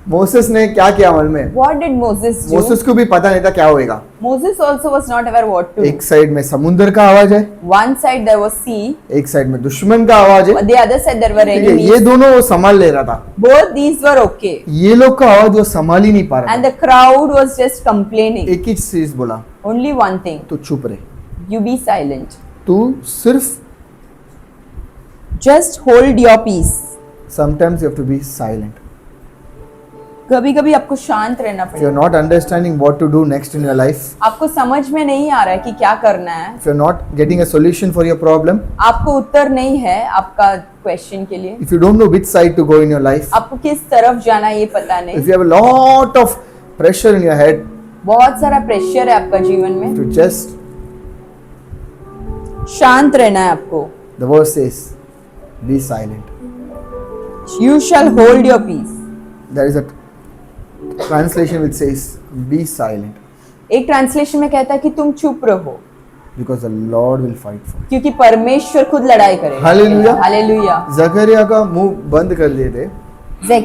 मोसेस ने क्या किया अमल में? What did Moses do? Moses को भी पता नहीं था क्या होएगा। Moses also was not aware what to do. एक साइड में समुद्र का आवाज है, One side there was sea, एक साइड में दुश्मन का आवाज है। but the other side there were ठीक है, enemies. ये दोनों वो संभाल ले रहा था। Both these were okay. ये लोग का आवाज वो संभाल ही नहीं पा रहा And था। the crowd was just complaining. एक ही चीज बोला, Only one thing. तू चुप रहे, You be silent. तू सिर्फ Just hold your peace. sometimes you have to be silent. कभी कभी आपको शांत रहना If पड़ेगा। you're not understanding what to do next in your life, आपको समझ में नहीं आ रहा है कि क्या करना है, if you're not getting a solution for your problem, आपको उत्तर नहीं है आपका क्वेश्चन के लिए, if you don't know which side to go in your life, आपको किस तरफ जाना है ये पता if नहीं, you have a lot of pressure in your head, बहुत सारा प्रेशर है आपका जीवन में, to just, शांत रहना है आपको। the verse says, be silent. You shall hold your peace. There is a translation which says, be silent, एक ट्रांसलेशन में कहता है कि तुम चुप रहो because the Lord will fight for you. क्योंकि परमेश्वर खुद लड़ाई करेगा। Hallelujah. हालेलुया। जकरिया का मुंह बंद कर दिए थे,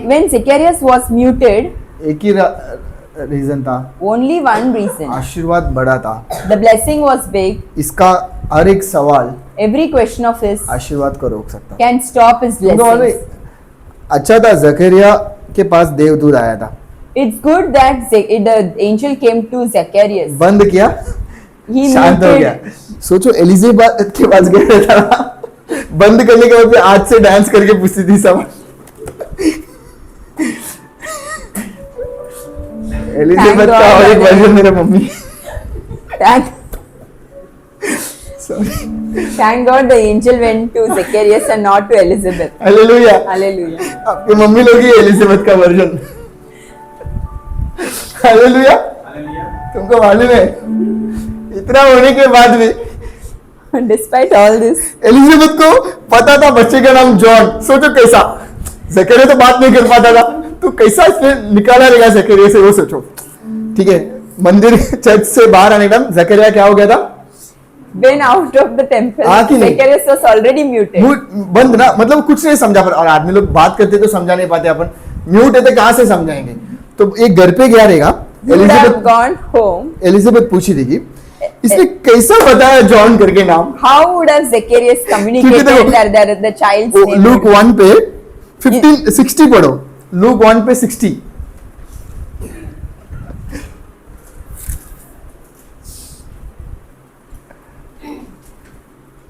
When Zacharias was muted, एक ही रीजन था, only one reason. आशीर्वाद बड़ा था। The blessing was big. इसका हर एक सवाल Every question of his आशीर्वाद को रोक सकता। can stop his blessings. अच्छा था जकरिया के पास देवदूत आया था, It's good that the angel came to Zacharias. बंद किया, He शांत हो गया। muted. सोचो एलिजाबेथ के पास गया था, बंद करने के बाद आज से डांस करके पूछती थी सब। एलिजाबेथ Thank का God, और एक वर्जन मेरे mummy. Thank God the angel went to Zacharias and not to Elizabeth. Hallelujah. Hallelujah. आपकी मम्मी लोग ही एलिजाबेथ का वर्जन। हालेलुया। तुमको मालूम है इतना होने के बाद भी Despite all this, एलिजाबेथ को पता था बच्चे का नाम जॉन। सोचो कैसा, जकरिया तो बात नहीं कर पाता था, तो कैसा इसने निकाला रहेगा जकरिया से, वो सोचो। ठीक है, मंदिर चर्च से बाहर आने के टाइम जकरिया क्या हो गया था? when out of the temple, हाँ कि नहीं? Zacharias was already muted. मुंह बंद ना, मतलब कुछ नहीं समझा। पर और आदमी लोग बात करते तो समझा नहीं पाते, अपन म्यूट है तो कहाँ से समझाएंगे? तो एक घर पे गया रहेगा, He would have Elizabeth gone home. Elizabeth पूछी थी कि इसने कैसा बताया जॉन करके नाम? How would have Zacharias communicated देखो, that the child's name? Look 1 पे 60 पढ़ो, लूक 1 पे 60।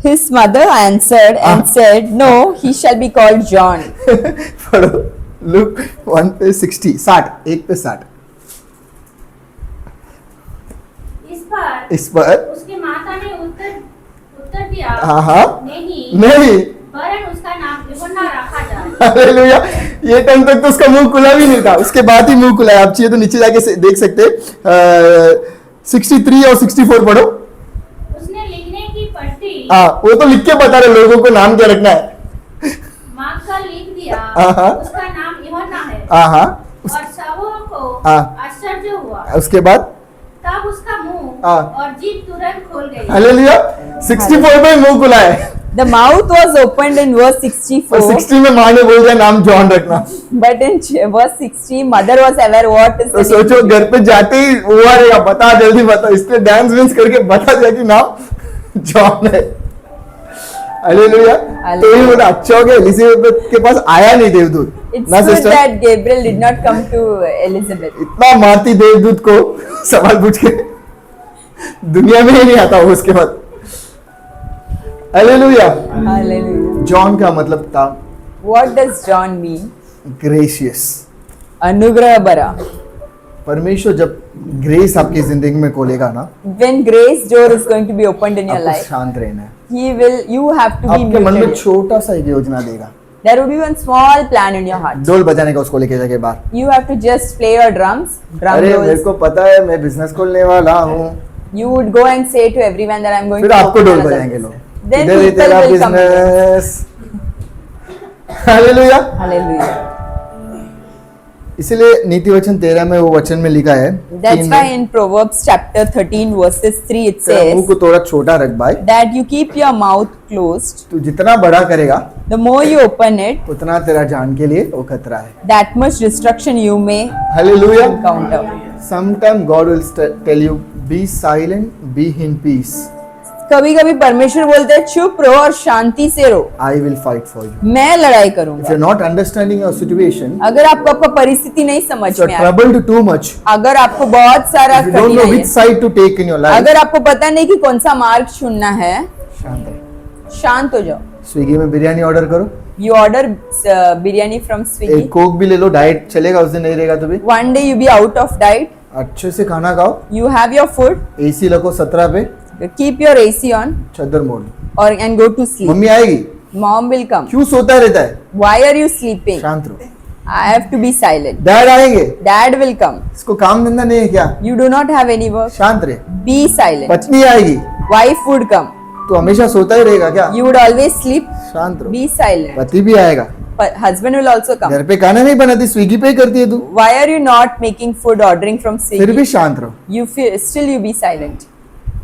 His mother answered and said, "No, he shall be called John." पढ़ो लुक 1 पे 60, 60, 1 पे 60। इस पर उसकी माता ने उत्तर दिया, हाँ नहीं, वरन उसका नाम यूहन्ना रखा जाए। हालेलुया। ये टाइम तक तो उसका मुंह खुला भी नहीं था, उसके बाद ही मुंह खुला है। आप चाहिए तो नीचे जाके देख सकते। 63 और 64 पढ़ो। उसने लिखने की पट्टी वो तो लिख के बता रहे लोगों को नाम क्या रखना है। मार्क का लिख दिया, उसका नाम यूहन्ना है। और सबों को आश्चर्य हुआ। उसके बाद तब उसका मुंह और जीभ तुरंत खोल गई। हालेलुया। 64 पे मुंह खुला है। The mouth was opened in verse 64. 60 में माँ ने बोल दिया नाम जॉन रखना। But in verse 60, mother was aware what is तो सोचो घर पे जाते ही हुआ रहेगा, बता जल्दी बता, इसलिए डांस विंस करके बता दिया कि नाम जॉन है। हालेलुया। तो ये बड़ा अच्छा हो गया, एलिजाबेथ के पास आया नहीं देवदूत। It's ना good sister, that Gabriel did not come to Elizabeth. इतना मारती देवदूत को सवाल पूछ के, दुनिया में ही नहीं आता वो उसके बाद। हालेलुया। Hallelujah. जॉन का मतलब था What does John mean? Gracious. अनुग्रह भरा. परमेश्वर जब ग्रेस आपकी जिंदगी में खोलेगा ना, When grace door is going to be opened in your आपको life, शांत रहना है। you have to be आपके मन में muted. छोटा सा एक योजना देगा, There would be one small plan in your heart. ढोल बजाने का, उसको लेके जाके बाहर। You have to just play your drums, drum अरे मेरे rolls. को पता है मैं बिजनेस खोलने वाला हूँ। You would go and say to everyone that I'm going फिर to आपको open ढोल another बजाएंगे लोग। business. Then इधर ही people तेरा will come. Business. Hallelujah. Hallelujah. इसलिए नीति वचन 13 में वो वचन में लिखा है, That's why in Proverbs chapter 13 verses 3 it तेरा मुंह says को थोड़ा छोटा रख भाई, that you keep your mouth closed. तू जितना बड़ा करेगा The more you open it, उतना तेरा जान के लिए वो खतरा है। that much destruction you may hallelujah. encounter. Sometime God will tell you be silent, be in peace. कभी कभी परमेश्वर बोलते हैं चुप रहो और शांति से रहो, I will fight for you. मैं लड़ाई If करूंगा. you're not understanding your situation, अगर आपको आपका परिस्थिति नहीं समझ you're में आया, troubled too much, अगर आपको बहुत सारा if you don't know कठिनाई which है, side to take in your life, अगर आपको पता नहीं कि कौन सा मार्ग चुनना है, शांत रहे। शांत हो जाओ. स्विगी में बिरयानी ऑर्डर करो, You order biryani from Swiggy. एक कोक भी ले लो, डाइट चलेगा उस दिन, नहीं रहेगा तो भी One day you be out of diet. अच्छे से खाना खाओ, You have your food. AC लगो 17 पे, Keep your AC on चद्दर मोड़ लो। or and go to sleep. Mummy आएगी, Mom will come. क्यों सोता रहता है? Why are you sleeping? शांत रहो। I have to be silent. Dad आएंगे, Dad will come. इसको काम धंधा नहीं है क्या? You do not have any work. शांत रहे। Be silent. पत्नी आएगी, Wife would come. तो हमेशा सोता ही रहेगा क्या? You would always sleep. शांत रहो। Be silent. पति भी आएगा, But husband will also come. घर पे खाना नहीं बनाती, स्विगी पे करती है तू, Why are you not making food ordering from फिर भी Swiggy? शांत रहो। You feel still you be silent.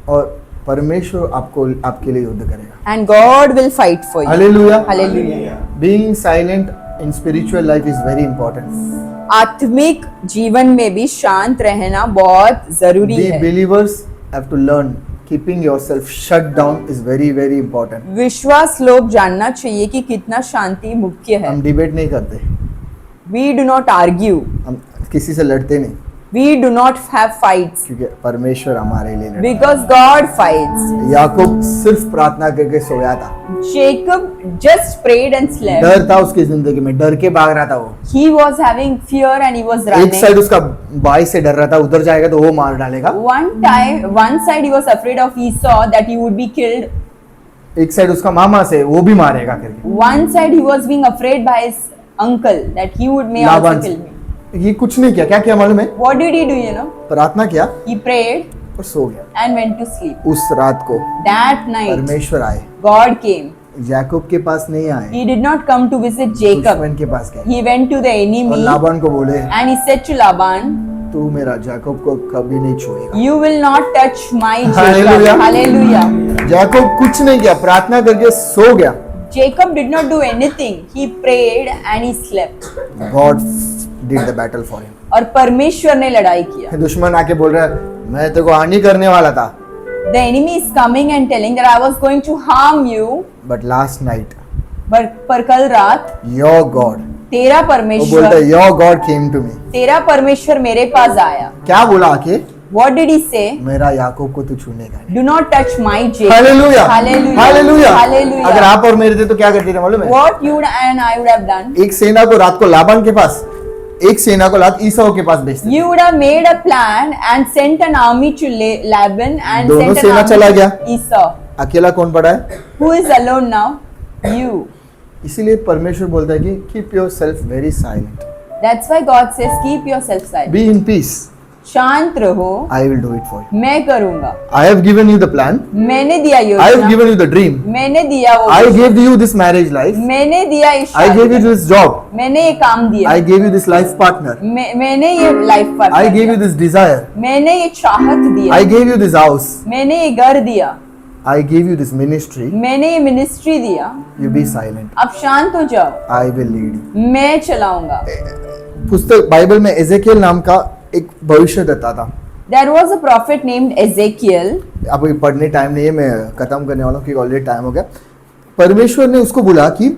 और परमेश्वर आपको आपके लिए युद्ध करेगा। And God will fight for you. Hallelujah. Hallelujah. Being silent in spiritual life is very important. आत्मिक जीवन में भी शांत रहना बहुत जरूरी We है. believers have to learn keeping yourself shut down is very very important. विश्वास लोग जानना चाहिए कि कितना शांति मुख्य है. हम डिबेट नहीं करते, We do not argue. हम किसी से लड़ते नहीं, We do not have fights क्योंकि परमेश्वर हमारे लिए लड़ता है। because God fights. याकूब सिर्फ प्रार्थना करके सोया था, Jacob just prayed and slept. डर था उसकी जिंदगी में, डर के भाग रहा था वो। He was having fear and he was एक running. साइड उसका भाई से डर रहा था, उधर जाएगा तो वो मार डालेगा, One side he was afraid of Esau that he would be killed. एक साइड उसका मामा से वो भी मारेगा करके, One side he was being afraid by his uncle that he may Laban also से। kill me. ये कुछ नहीं किया, क्या किया मालूम है? What did he do, you know? प्रार्थना किया He prayed और सो गया। and went to sleep. उस रात को That night, परमेश्वर आए, God came. याकूब के पास नहीं आए, He did not come to visit Jacob. दुश्मन के पास गए He went to the और enemy लाबान को बोले and he said to Laban, तू मेरा याकूब को कभी नहीं छुएगा। You will not touch my Jacob. Hallelujah. Hallelujah. याकूब कुछ नहीं किया, प्रार्थना करके सो गया। Jacob did not do anything. He prayed and he slept. God did the battle for him. और परमेश्वर ने लड़ाई किया. दुश्मन आके बोल रहा है मैं तेरे को हानि करने वाला था, The enemy is coming and telling that I was going to harm you, but last night पर कल रात your God, तेरा वो बोलता है परमेश्वर your God came to me। तेरा परमेश्वर मेरे पास आया. क्या बोला आके? What did he say? मेरा याकूब को तू छूने का नहीं। Do not touch my Jacob. Hallelujah, Hallelujah. Hallelujah. Hallelujah. अगर आप और मेरे थे तो क्या करते थे मालूम है? What you and I would have done? एक सेना को रात को लाबान के पास, एक सेना को रात ईसाऊ के पास भेजते थे। You would have made a plan and sent an army to Laban and दोनों sent an सेना army चला गया। to Esau. अकेला कौन पड़ा है? Who is alone now? You. इसीलिए परमेश्वर बोलता है कि keep yourself very silent, That's why God says keep yourself silent. Be in peace, शांत रहो, I will do it for you. मैं करूंगा। I have given you the plan, मैंने दिया आई हैव योजना, गिवन यू द ड्रीम, मैंने दिया वो I vision, gave you this marriage life, मैंने दिया इस आई गेव यू शादी, दिस जॉब, मैंने ये काम दिया, I gave you this life partner, मैंने ये life I partner gave you दिया, दिस डिजायर, मैंने ये चाहत दिया, I gave you this house, मैंने ये घर दिया, I gave you this ministry, मैंने ये मिनिस्ट्री दिया। यू बी साइलेंट, अब शांत हो जाओ, आई विल लीड यू। मैं चलाऊंगा। पुस्तक बाइबल में एजेकियल नाम का एक भविष्यद्वक्ता था। There was a prophet named Ezekiel. अब ये पढ़ने टाइम नहीं है, मैं खत्म करने वाला हूँ क्योंकि ऑलरेडी टाइम हो गया। परमेश्वर ने उसको बोला कि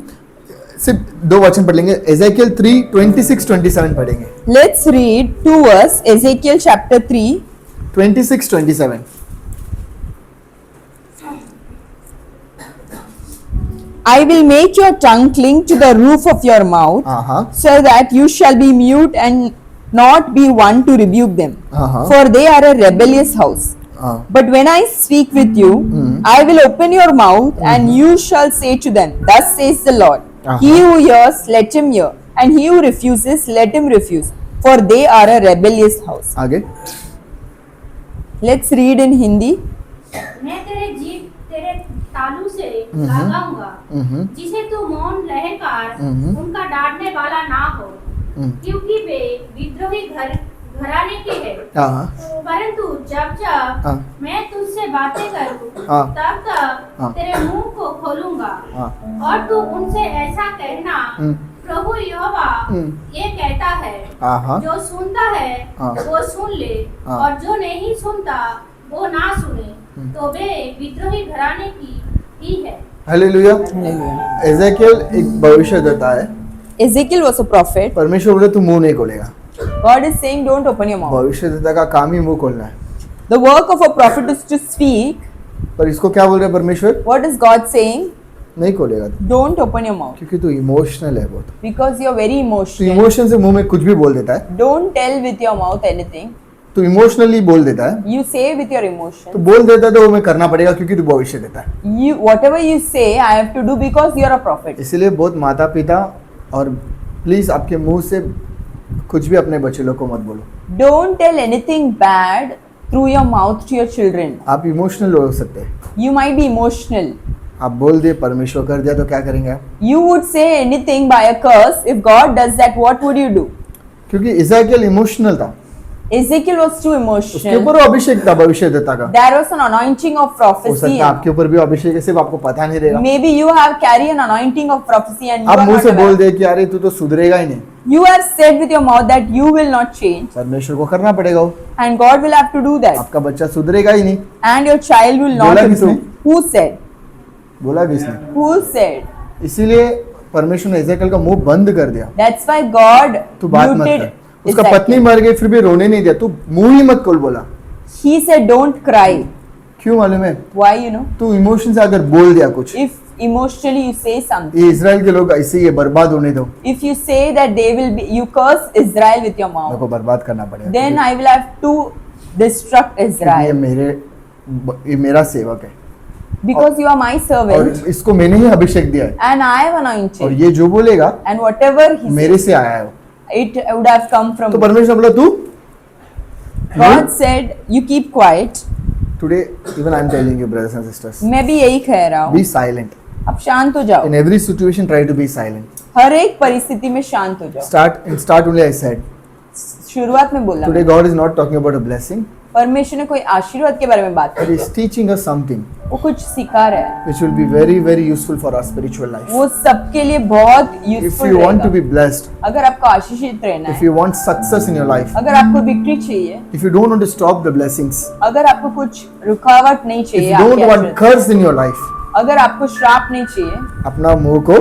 सिर्फ 2 वचन पढ़ लेंगे, एजेकियल 3:26-27 पढ़ेंगे। Let's read 2 verse, Ezekiel chapter 3. 26-27। I will make your tongue cling to the roof of your mouth, हाँ so that you shall be mute and not be one to rebuke them. For they are a rebellious house. हाँ But when I speak with you, I will open your mouth, and you shall say to them, Thus says the Lord. He who hears, let him hear, and he who refuses, let him refuse. For they are a rebellious house. आगे। Let's read in Hindi. मैं तेरे जीभ तेरे तालू से लगाऊंगा, जिसे तू मौन रहकर उनका डांटने वाला ना हो, क्योंकि वे विद्रोही घराने के हैं। परंतु जब जब मैं तुझसे बातें करूं, तब तब तेरे मुंह को खोलूंगा, और तू उनसे ऐसा कहना, प्रभु यहोवा ये कहता है, जो सुनता है वो सुन ले, और जो नहीं सुनता वो ना सुने, तो वे विद्रोही घराने की ही है। हालेलुया। एजेकियल एक भविष्यद्वक्ता है। Ezekiel was a prophet. परमेश्वर बोले तू मुंह नहीं खोलेगा। God is saying, don't open your mouth. भविष्यद्वक्ता का काम ही मुंह खोलना है। The work of a prophet is to speak. पर इसको क्या बोल रहे हैं परमेश्वर? What is God saying? नहीं खोलेगा तू, Don't open your mouth. क्योंकि तू इमोशनल है बहुत। Because you're very तू emotional. इमोशन से मुंह में कुछ भी बोल देता है, Don't tell with your mouth anything. तू इमोशनली बोल देता है, You say with your तो emotion. बोल देता है तो वो मैं करना पड़ेगा क्योंकि तू भविष्य देता है। Whatever you say, I have to do because you're a prophet. इसीलिए बहुत माता पिता और प्लीज आपके मुंह से कुछ भी अपने बच्चे लोग को मत बोलो। Don't tell anything bad through your mouth to your children. आप इमोशनल हो सकते हैं, You might be emotional. आप बोल दिए परमेश्वर कर दिया तो क्या करेंगे आप? You would say anything by a curse. If God does that, what would you do? क्योंकि इज़राइल इमोशनल था, Ezekiel was too उसके emotional. ऊपर वो अभिषेक था भविष्यद्वक्ता का। There was an anointing of हो सकता prophecy. है आपके ऊपर भी अभिषेक है, सिर्फ आपको पता नहीं रहेगा। Maybe you have carry an anointing of prophecy and you आप are मुंह not से बोल aware. दे कि अरे तू तो सुधरेगा ही नहीं, You are said with your mouth that you will not change, परमेश्वर को करना पड़ेगा वो, and God will have to do that, आपका बच्चा सुधरेगा ही नहीं। and your child will not बोला improve. किसने? Who said? बोला किसने? Who said? इसीलिए परमेश्वर ने इज़राइल का मुंह बंद कर दिया। That's why God तू बात मत muted कर। उसका Ezekiel. पत्नी मर गई फिर भी रोने नहीं दिया, तू मुंह ही मत खोल बोला। He said, "Don't cry." क्यों मालूम है? Why? You know, तू इमोशन से अगर बोल दिया कुछ, if emotionally you say something, ये इज़राइल के लोग ऐसे ही बर्बाद होने दो, if you say that they will be, you curse Israel with your मेरे mouth, को बर्बाद करना पड़ेगा। then I will have to destruct क्योंकि Israel ये मेरा सेवक है because you are my और servant इसको मैंने ही अभिषेक दिया है, and I have और anointed, ये जो बोलेगा and whatever he मेरे से आया है वो। said, it would have come from तो me. परमेश्वर बोला तू God said, "You keep quiet." Today even I am telling you brothers and sisters, मैं भी यही कह रहा बी हूँ, साइलेंट अब शांत हो जाओ, in every situation, try to be silent. हर एक परिस्थिति में शांत हो जाओ। स्टार्ट ओनली आई सेड शुरुआत में बोला today God is not talking about a blessing, परमेश्वर ने कोई आशीर्वाद के बारे में बात बट की इज टीचिंग अस समथिंग वो कुछ सिखा रहा है, which will be very very useful for our spiritual life. वो सबके लिए बहुत If useful you want to be रहेगा। blessed, अगर आपको आशीषित रहना if है, you want success in your life, अगर आपको विक्ट्री चाहिए, if you don't want to stop the blessings, अगर आपको कुछ रुकावट नहीं if चाहिए you don't आपके want आशीर्वाद, curse in your life, अगर आपको श्राप नहीं चाहिए, अपना मुंह को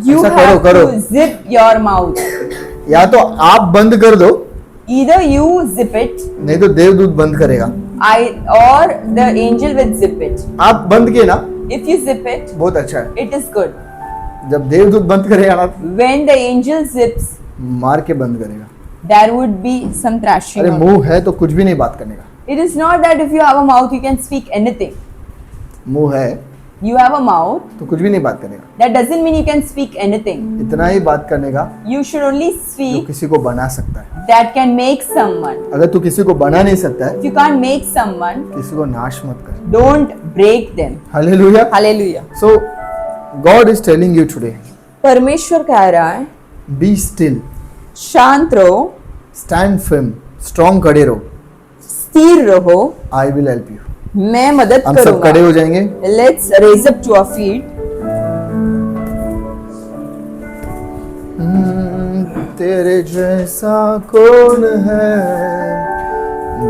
you ऐसा have करो। to zip your mouth. या तो आप बंद कर दो Either you zip it, नहीं तो देवदूत बंद करेगा। or the angel will zip it. आप बंद किए ना, If you zip it, बहुत अच्छा है। it is good. जब देवदूत बंद करेगा ना, When the angel zips, मार के बंद करेगा। there would be some thrashing. अरे on it. मुंह है तो कुछ भी नहीं बात करने का। It is not that if you have a mouth you can speak anything. मुंह है You have a mouth, तो कुछ भी नहीं बात करने का, that doesn't mean you can speak anything. इतना ही बात करने का You should only जो speak किसी को बना सकता है। that can make someone. अगर तू किसी को बना नहीं सकता है, If you can't make someone, किसी को नाश मत कर। don't break them. Hallelujah. Hallelujah. So God is telling you today, परमेश्वर कह रहा है, be still, शांत रहो, stand firm, strong खड़े रहो, स्थिर रहो, I will help you। मैं मदद हम सब खड़े करूंगा। हो जाएंगे। Let's raise up to our feet. तेरे जैसा कौन है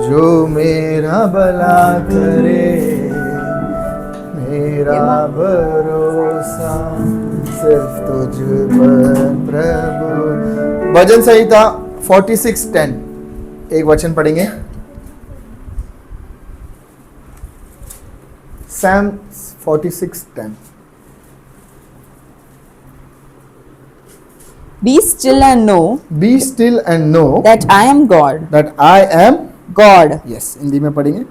जो मेरा भला करे, मेरा भरोसा सिर्फ तुझ पर प्रभु। भजन संहिता 46:10 एक वचन पढ़ेंगे। Psalm 46:10। Be still and know Be still and know that I am God. that I am God. yes। Hindi में पढ़ेंगे।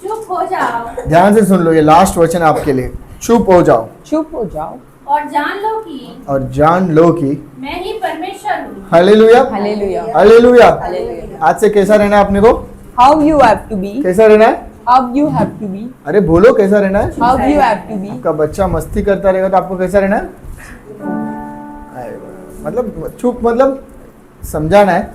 चुप हो जाओ ध्यान से सुन लो, ये लास्ट वचन आपके लिए। चुप हो जाओ चुप हो जाओ और जान लो कि और जान लो कि मैं ही परमेश्वर हूँ। Hallelujah, Hallelujah. हालेलुया। Hallelujah. आज से कैसा रहना है अपने को? How you have to be. कैसा रहना है? How you have to be. अरे बोलो कैसा रहना है? How you have to be. आपका बच्चा मस्ती करता रहेगा तो आपको कैसा रहना है? मतलब चुप, मतलब समझाना है,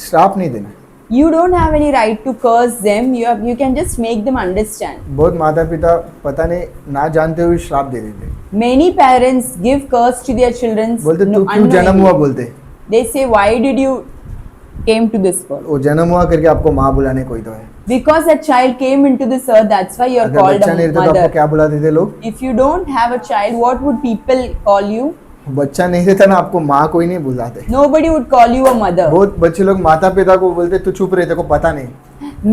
श्राप नहीं देना। You don't have any right to curse them. You can just make them understand. बहुत माता पिता पता नहीं ना जानते हुए श्राप दे देते, Many parents give curse to their children. बोलते तू क्यों जन्म हुआ, बोलते They say, why did you came to this world? वो जन्म हुआ करके आपको माँ बुलाने कोई तो है। Because a child came into this earth, that's why you are अगर called बच्चा a नहीं रहता तो आपको mother. क्या बुलाते थे लोग? If you don't have a child, what would people call you? बच्चा नहीं रहता ना, आपको माँ कोई नहीं बुलाते। Nobody would call you a mother. बहुत बच्चे लोग माता पिता को बोलते तू चुप रहे, तेरे को पता नहीं।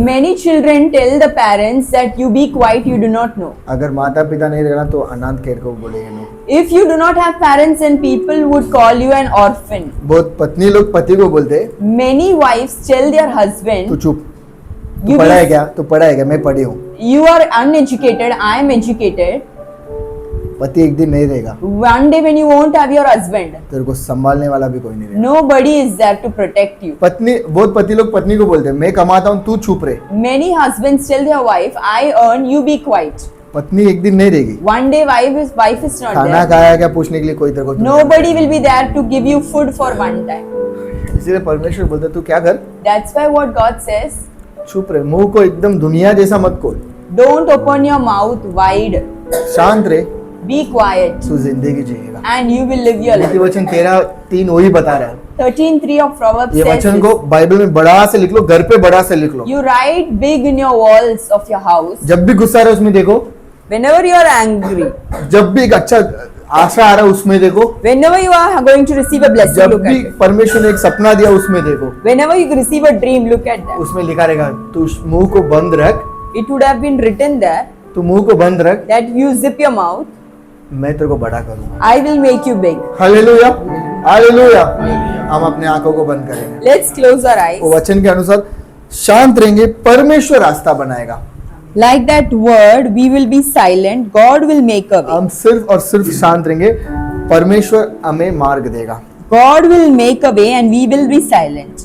Many children tell the parents that you be quiet, you do not know. अगर माता पिता नहीं रहना तो अनाथ केर को बोलेंगे लोग। If you do not have parents, then people would call you an orphan. बहुत पत्नी लोग पति को बोलते Many wives tell their तू husband, चुप, तू You पढ़ा है be- क्या? तू पढ़ा है क्या? मैं पढ़ी हूँ। you are uneducated, I am educated. पति एक दिन नहीं रहेगा, One day when you won't have your husband, तेरे को संभालने वाला भी कोई नहीं रहेगा। nobody is there to protect you. पत्नी, बहुत पति लोग पत्नी को बोलते हैं मैं कमाता हूँ तू चुप रहे। Many husbands tell their wife, I earn, you be quiet. पत्नी एक दिन नहीं रहेगी, One day wife is not खाना there. खाया क्या पूछने के लिए कोई तेरे को Nobody will be there to give you food for one time. इसीलिए परमेश्वर बोलता तू क्या कर, That's why what God says, चुप रहे, मुंह को एकदम दुनिया जैसा मत खोल, don't open your mouth wide. शांत रहे, Be quiet तू जिंदगी जिएगा। and you will live your नीति life. वचन 13:3 वही बता रहा है। 13:3 of Proverbs ये says वचन this. को बाइबल में बड़ा से लिख लो, घर पे बड़ा से लिख लो। You write big in your walls of your house. जब भी गुस्सा आ रहा है उसमें देखो, Whenever you are angry, जब भी एक अच्छा आशा आ रहा है उसमें देखो, whenever you are going to receive a blessing, जब look भी at it. परमेश्वर ने एक सपना दिया उसमें देखो, Whenever you receive a dream, look at that. उसमें लिखा रहेगा तू मुंह को बंद रख, It would have been written there तू मुंह को बंद रख, that you zip your mouth, मैं तेरे को बड़ा करूंगा। I will make you big. Hallelujah, hallelujah. हम अपने आंखों को बंद करेंगे, Let's close our eyes. वो वचन के अनुसार शांत रहेंगे, परमेश्वर रास्ता बनाएगा। Like that word, we will be silent. God will make a way. हम सिर्फ और सिर्फ शांत रहेंगे, परमेश्वर हमें मार्ग देगा। God will make a way and we will be silent.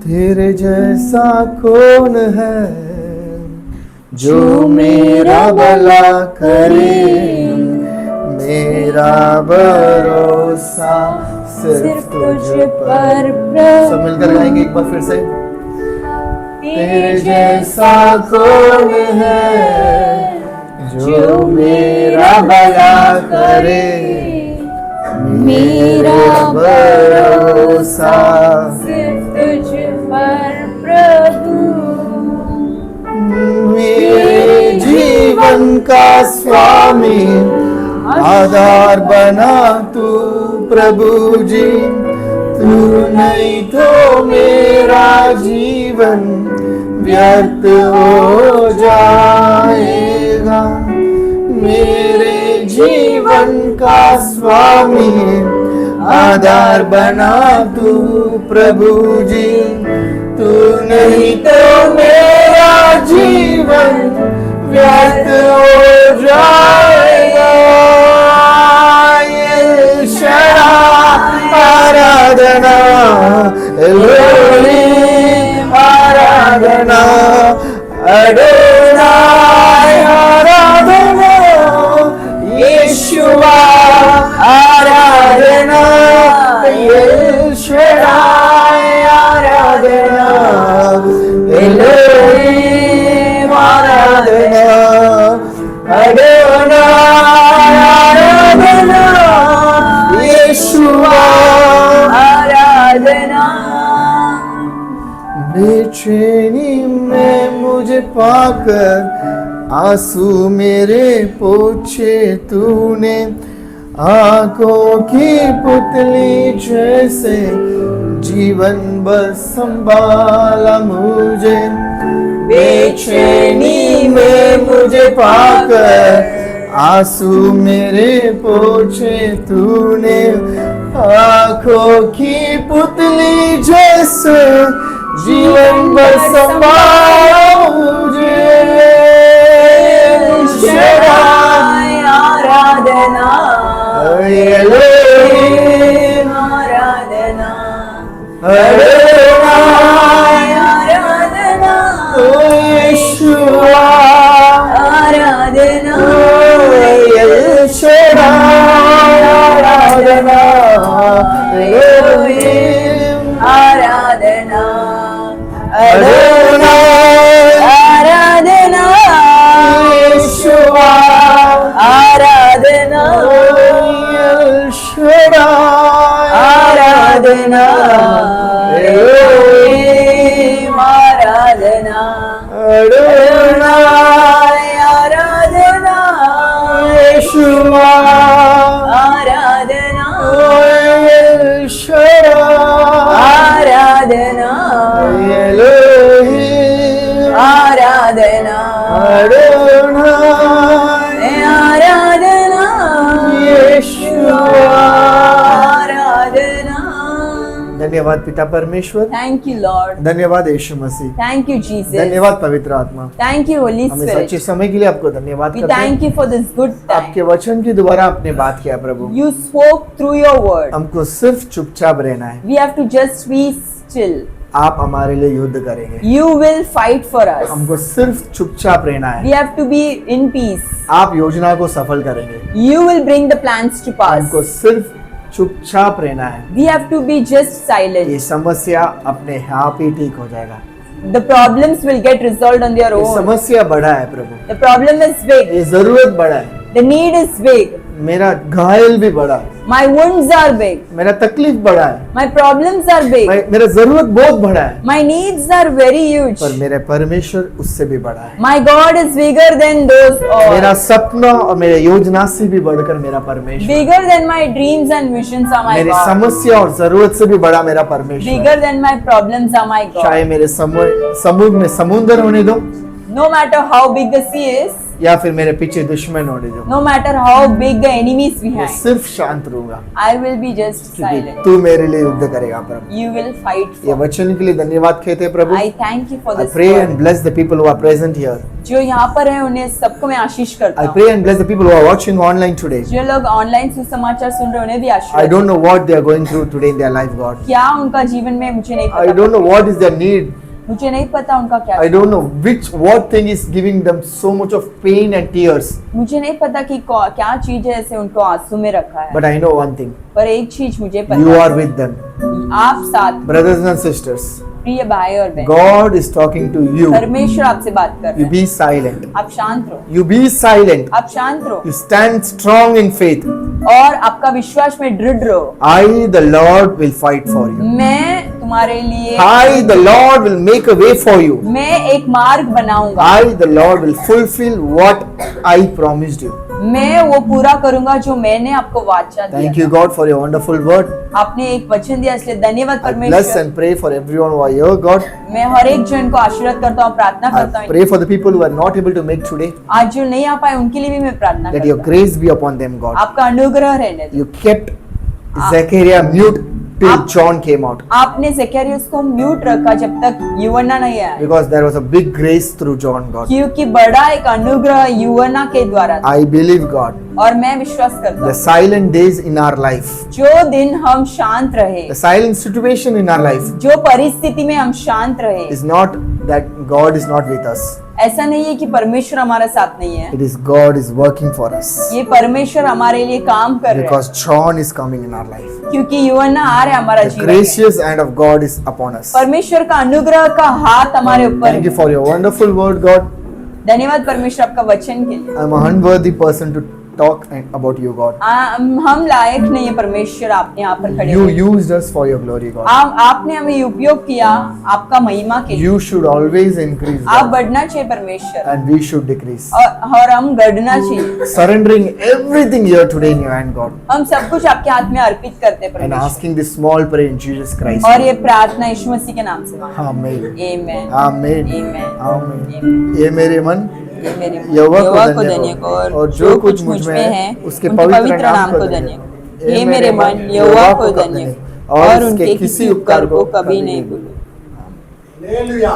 तेरे जैसा कौन है जो मेरा भला करे, मेरा भरोसा सिर्फ तुझ पर। सब मिलकर गाएंगे एक बार फिर से। तेरे जैसा कौन है जो मेरा भला करे, मेरा भरोसा सिर्फ तुझ पर प्रभु। मेरे जीवन का स्वामी आधार बना तू प्रभु जी, तू नहीं तो मेरा जीवन व्यर्थ हो जाएगा। मेरे जीवन का स्वामी आधार बना तू प्रभु जी। तू नहीं तो मेरा जीवन व्यर्थ हो जाएगा। आराधना एलोहिम आराधना अडोनाय आराधना यीशुआ आराधना एल शडाय आराधना एलोहिम आराधना अडोनाय आराधना यीशुआ आराधना। बेचैनी में मुझे पाकर आंसू मेरे पोछे तूने। आंखों की पुतली जैसे जीवन भर संभाला मुझे। बेचैनी में मुझे पाकर आंसू मेरे पोछे तूने। आंखों की पुतली जैसे जीवन भर संभाला मुझे। शडाय आराधना एलोहिम आराधना अडोनाय आराधना यीशुआ आराधना एल शडाय आराधना एलोहिम आराधना अडोनाय आराधना यीशुआ आराधना एल शडाय आराधना एलोहिम आराधना अडोनाय आराधना यीशुआ आराधना एल शडाय आराधना एलोहिम आराधना अडोनाय आराधना यीशुआ आराधना। धन्यवाद पिता परमेश्वर। Thank you, Lord. धन्यवाद यीशु मसीह। Thank you, Jesus. धन्यवाद पवित्र आत्मा। Thank you, Holy हमें Spirit. सच्चे समय के लिए आपको धन्यवाद We करते हैं। thank you for this good आपके time. वचन के द्वारा आपने बात किया प्रभु। You spoke through your word. हमको सिर्फ चुपचाप रहना है। We have to just be still. आप हमारे लिए युद्ध करेंगे। You will fight for us. हमको सिर्फ चुपचाप रहना We है। have to be in peace. आप योजना को सफल करेंगे। You will bring the plans to pass. हमको सिर्फ चुपचाप रहना है। We have to be just ये silent. समस्या अपने आप ही ठीक हो जाएगा। The problems will get resolved on their ये own. समस्या बड़ा है प्रभु। The problem is big. ये जरूरत बड़ा है। The need is big. मेरा घायल भी बड़ा है। My wounds are big. मेरा तकलीफ बड़ा है। My problems are big. मेरा जरूरत बहुत बड़ा है। My needs are very huge. पर मेरे परमेश्वर उससे भी बड़ा है। My God is bigger than those मेरा all. सपना और मेरे योजना से भी बढ़कर मेरा परमेश्वर। Bigger than my dreams and visions are my मेरी God. समस्या और जरूरत से भी बड़ा मेरा परमेश्वर। Bigger than my problems are my चाहे God. मेरे समुद्र में समुद्र होने दो No matter how big the sea is, या फिर मेरे पीछे दुश्मन होने दो, no matter how big the enemies मैं behind, सिर्फ शांत रहूंगा I will be just क्योंकि silent. तू मेरे लिए युद्ध करेगा प्रभु। You will fight ये for. वचन के लिए धन्यवाद कहते हैं प्रभु। I thank you for I this pray word. and bless the people who are present here. जो यहाँ पर है उन्हें सबको मैं आशीष करता I हूँ. pray and bless the people who are watching online today. जो लोग ऑनलाइन सुसमाचार सुन रहे हैं उन्हें भी I Ashish. don't know what they are going through today in their life, God. क्या उनका जीवन में मुझे नहीं I पता. don't know what is their need. मुझे नहीं पता उनका क्या. I don't know what thing is giving them so much of pain and tears. मुझे नहीं पता कि क्या चीज है ऐसे उनको आंसू में रखा है. But I know one thing. पर एक चीज मुझे You पता are है. with them. आप साथ Brothers and sisters, प्रिय भाई और बहन, God is talking to you. परमेश्वर आपसे बात कर You रहे be हैं. silent. आप शांत रहो. You be silent. आप शांत रहो You stand strong in faith. और आपका विश्वास में दृढ़ रहो. I, the Lord, will fight for you. मैं तुम्हारे लिए I, the Lord, will make a way for you. मैं एक मार्ग बनाऊंगा. I, the Lord, will fulfill what I promised you. मैं वो पूरा करूंगा जो मैंने आपको वाचा दिया। Thank you, God, for your wonderful word. आपने एक वचन दिया इसलिए धन्यवाद I bless परमेश्वर। and pray for everyone who are here, God. मैं हर एक जन को आशीर्वाद करता हूँ, प्रार्थना करता I हूँ। pray for the people who are not able to make today. आज जो नहीं आ पाए उनके लिए भी मैं प्रार्थना Let करता your हूँ। grace be upon them, God. आपका अनुग्रह रहने दो। You kept Zechariah mute till John came out. आपने ज़करिया को म्यूट रखा जब तक यूहन्ना नहीं आया, Because there was a big grace through John, God. क्योंकि बड़ा एक अनुग्रह यूहन्ना के द्वारा था। I believe, God, और मैं विश्वास करता the हूँ silent days in our life, जो दिन हम शांत रहे, the silent situation in our life जो परिस्थिति में हम शांत रहे, is not that God is not with us. ऐसा नहीं है कि परमेश्वर हमारे साथ नहीं है, It is God is working for us. ये परमेश्वर हमारे लिए काम कर रहे हैं, Because John is coming in our life. क्योंकि यूहन्ना आ रहे हमारा The जीवन में। gracious hand of God is upon us. परमेश्वर का अनुग्रह का हाथ हमारे ऊपर Thank you है। for your wonderful word, God. धन्यवाद परमेश्वर आपका वचन के लिए। I'm an unworthy person to talk about you, God. हम लायक नहीं है परमेश्वर, आपने यहाँ पर खड़े You हुए। used us for your glory, God. आपने हमें उपयोग किया आपका महिमा के लिए। You should always increase, आप God, बढ़ना चाहिए परमेश्वर, and we should decrease. और हम गढ़ना चाहिए। Surrendering everything here today in your hand, God, हम सब कुछ आपके हाथ में अर्पित करते हैं and परमेश्वर, asking this small prayer in Jesus Christ. और ये प्रार्थना यीशु मसीह के नाम से। Amen. आमीन Amen. आमीन Amen. ये मेरे मन ये मेरे यहोवा यहोवा को को धन्य धन्य को, को, और जो कुछ मुझ में है उसके पवित्र नाम को धन्य को। ये मेरे मन यहोवा को धन्य को, और उनके किसी उपकार को कभी नहीं भूलो। हालेलुया।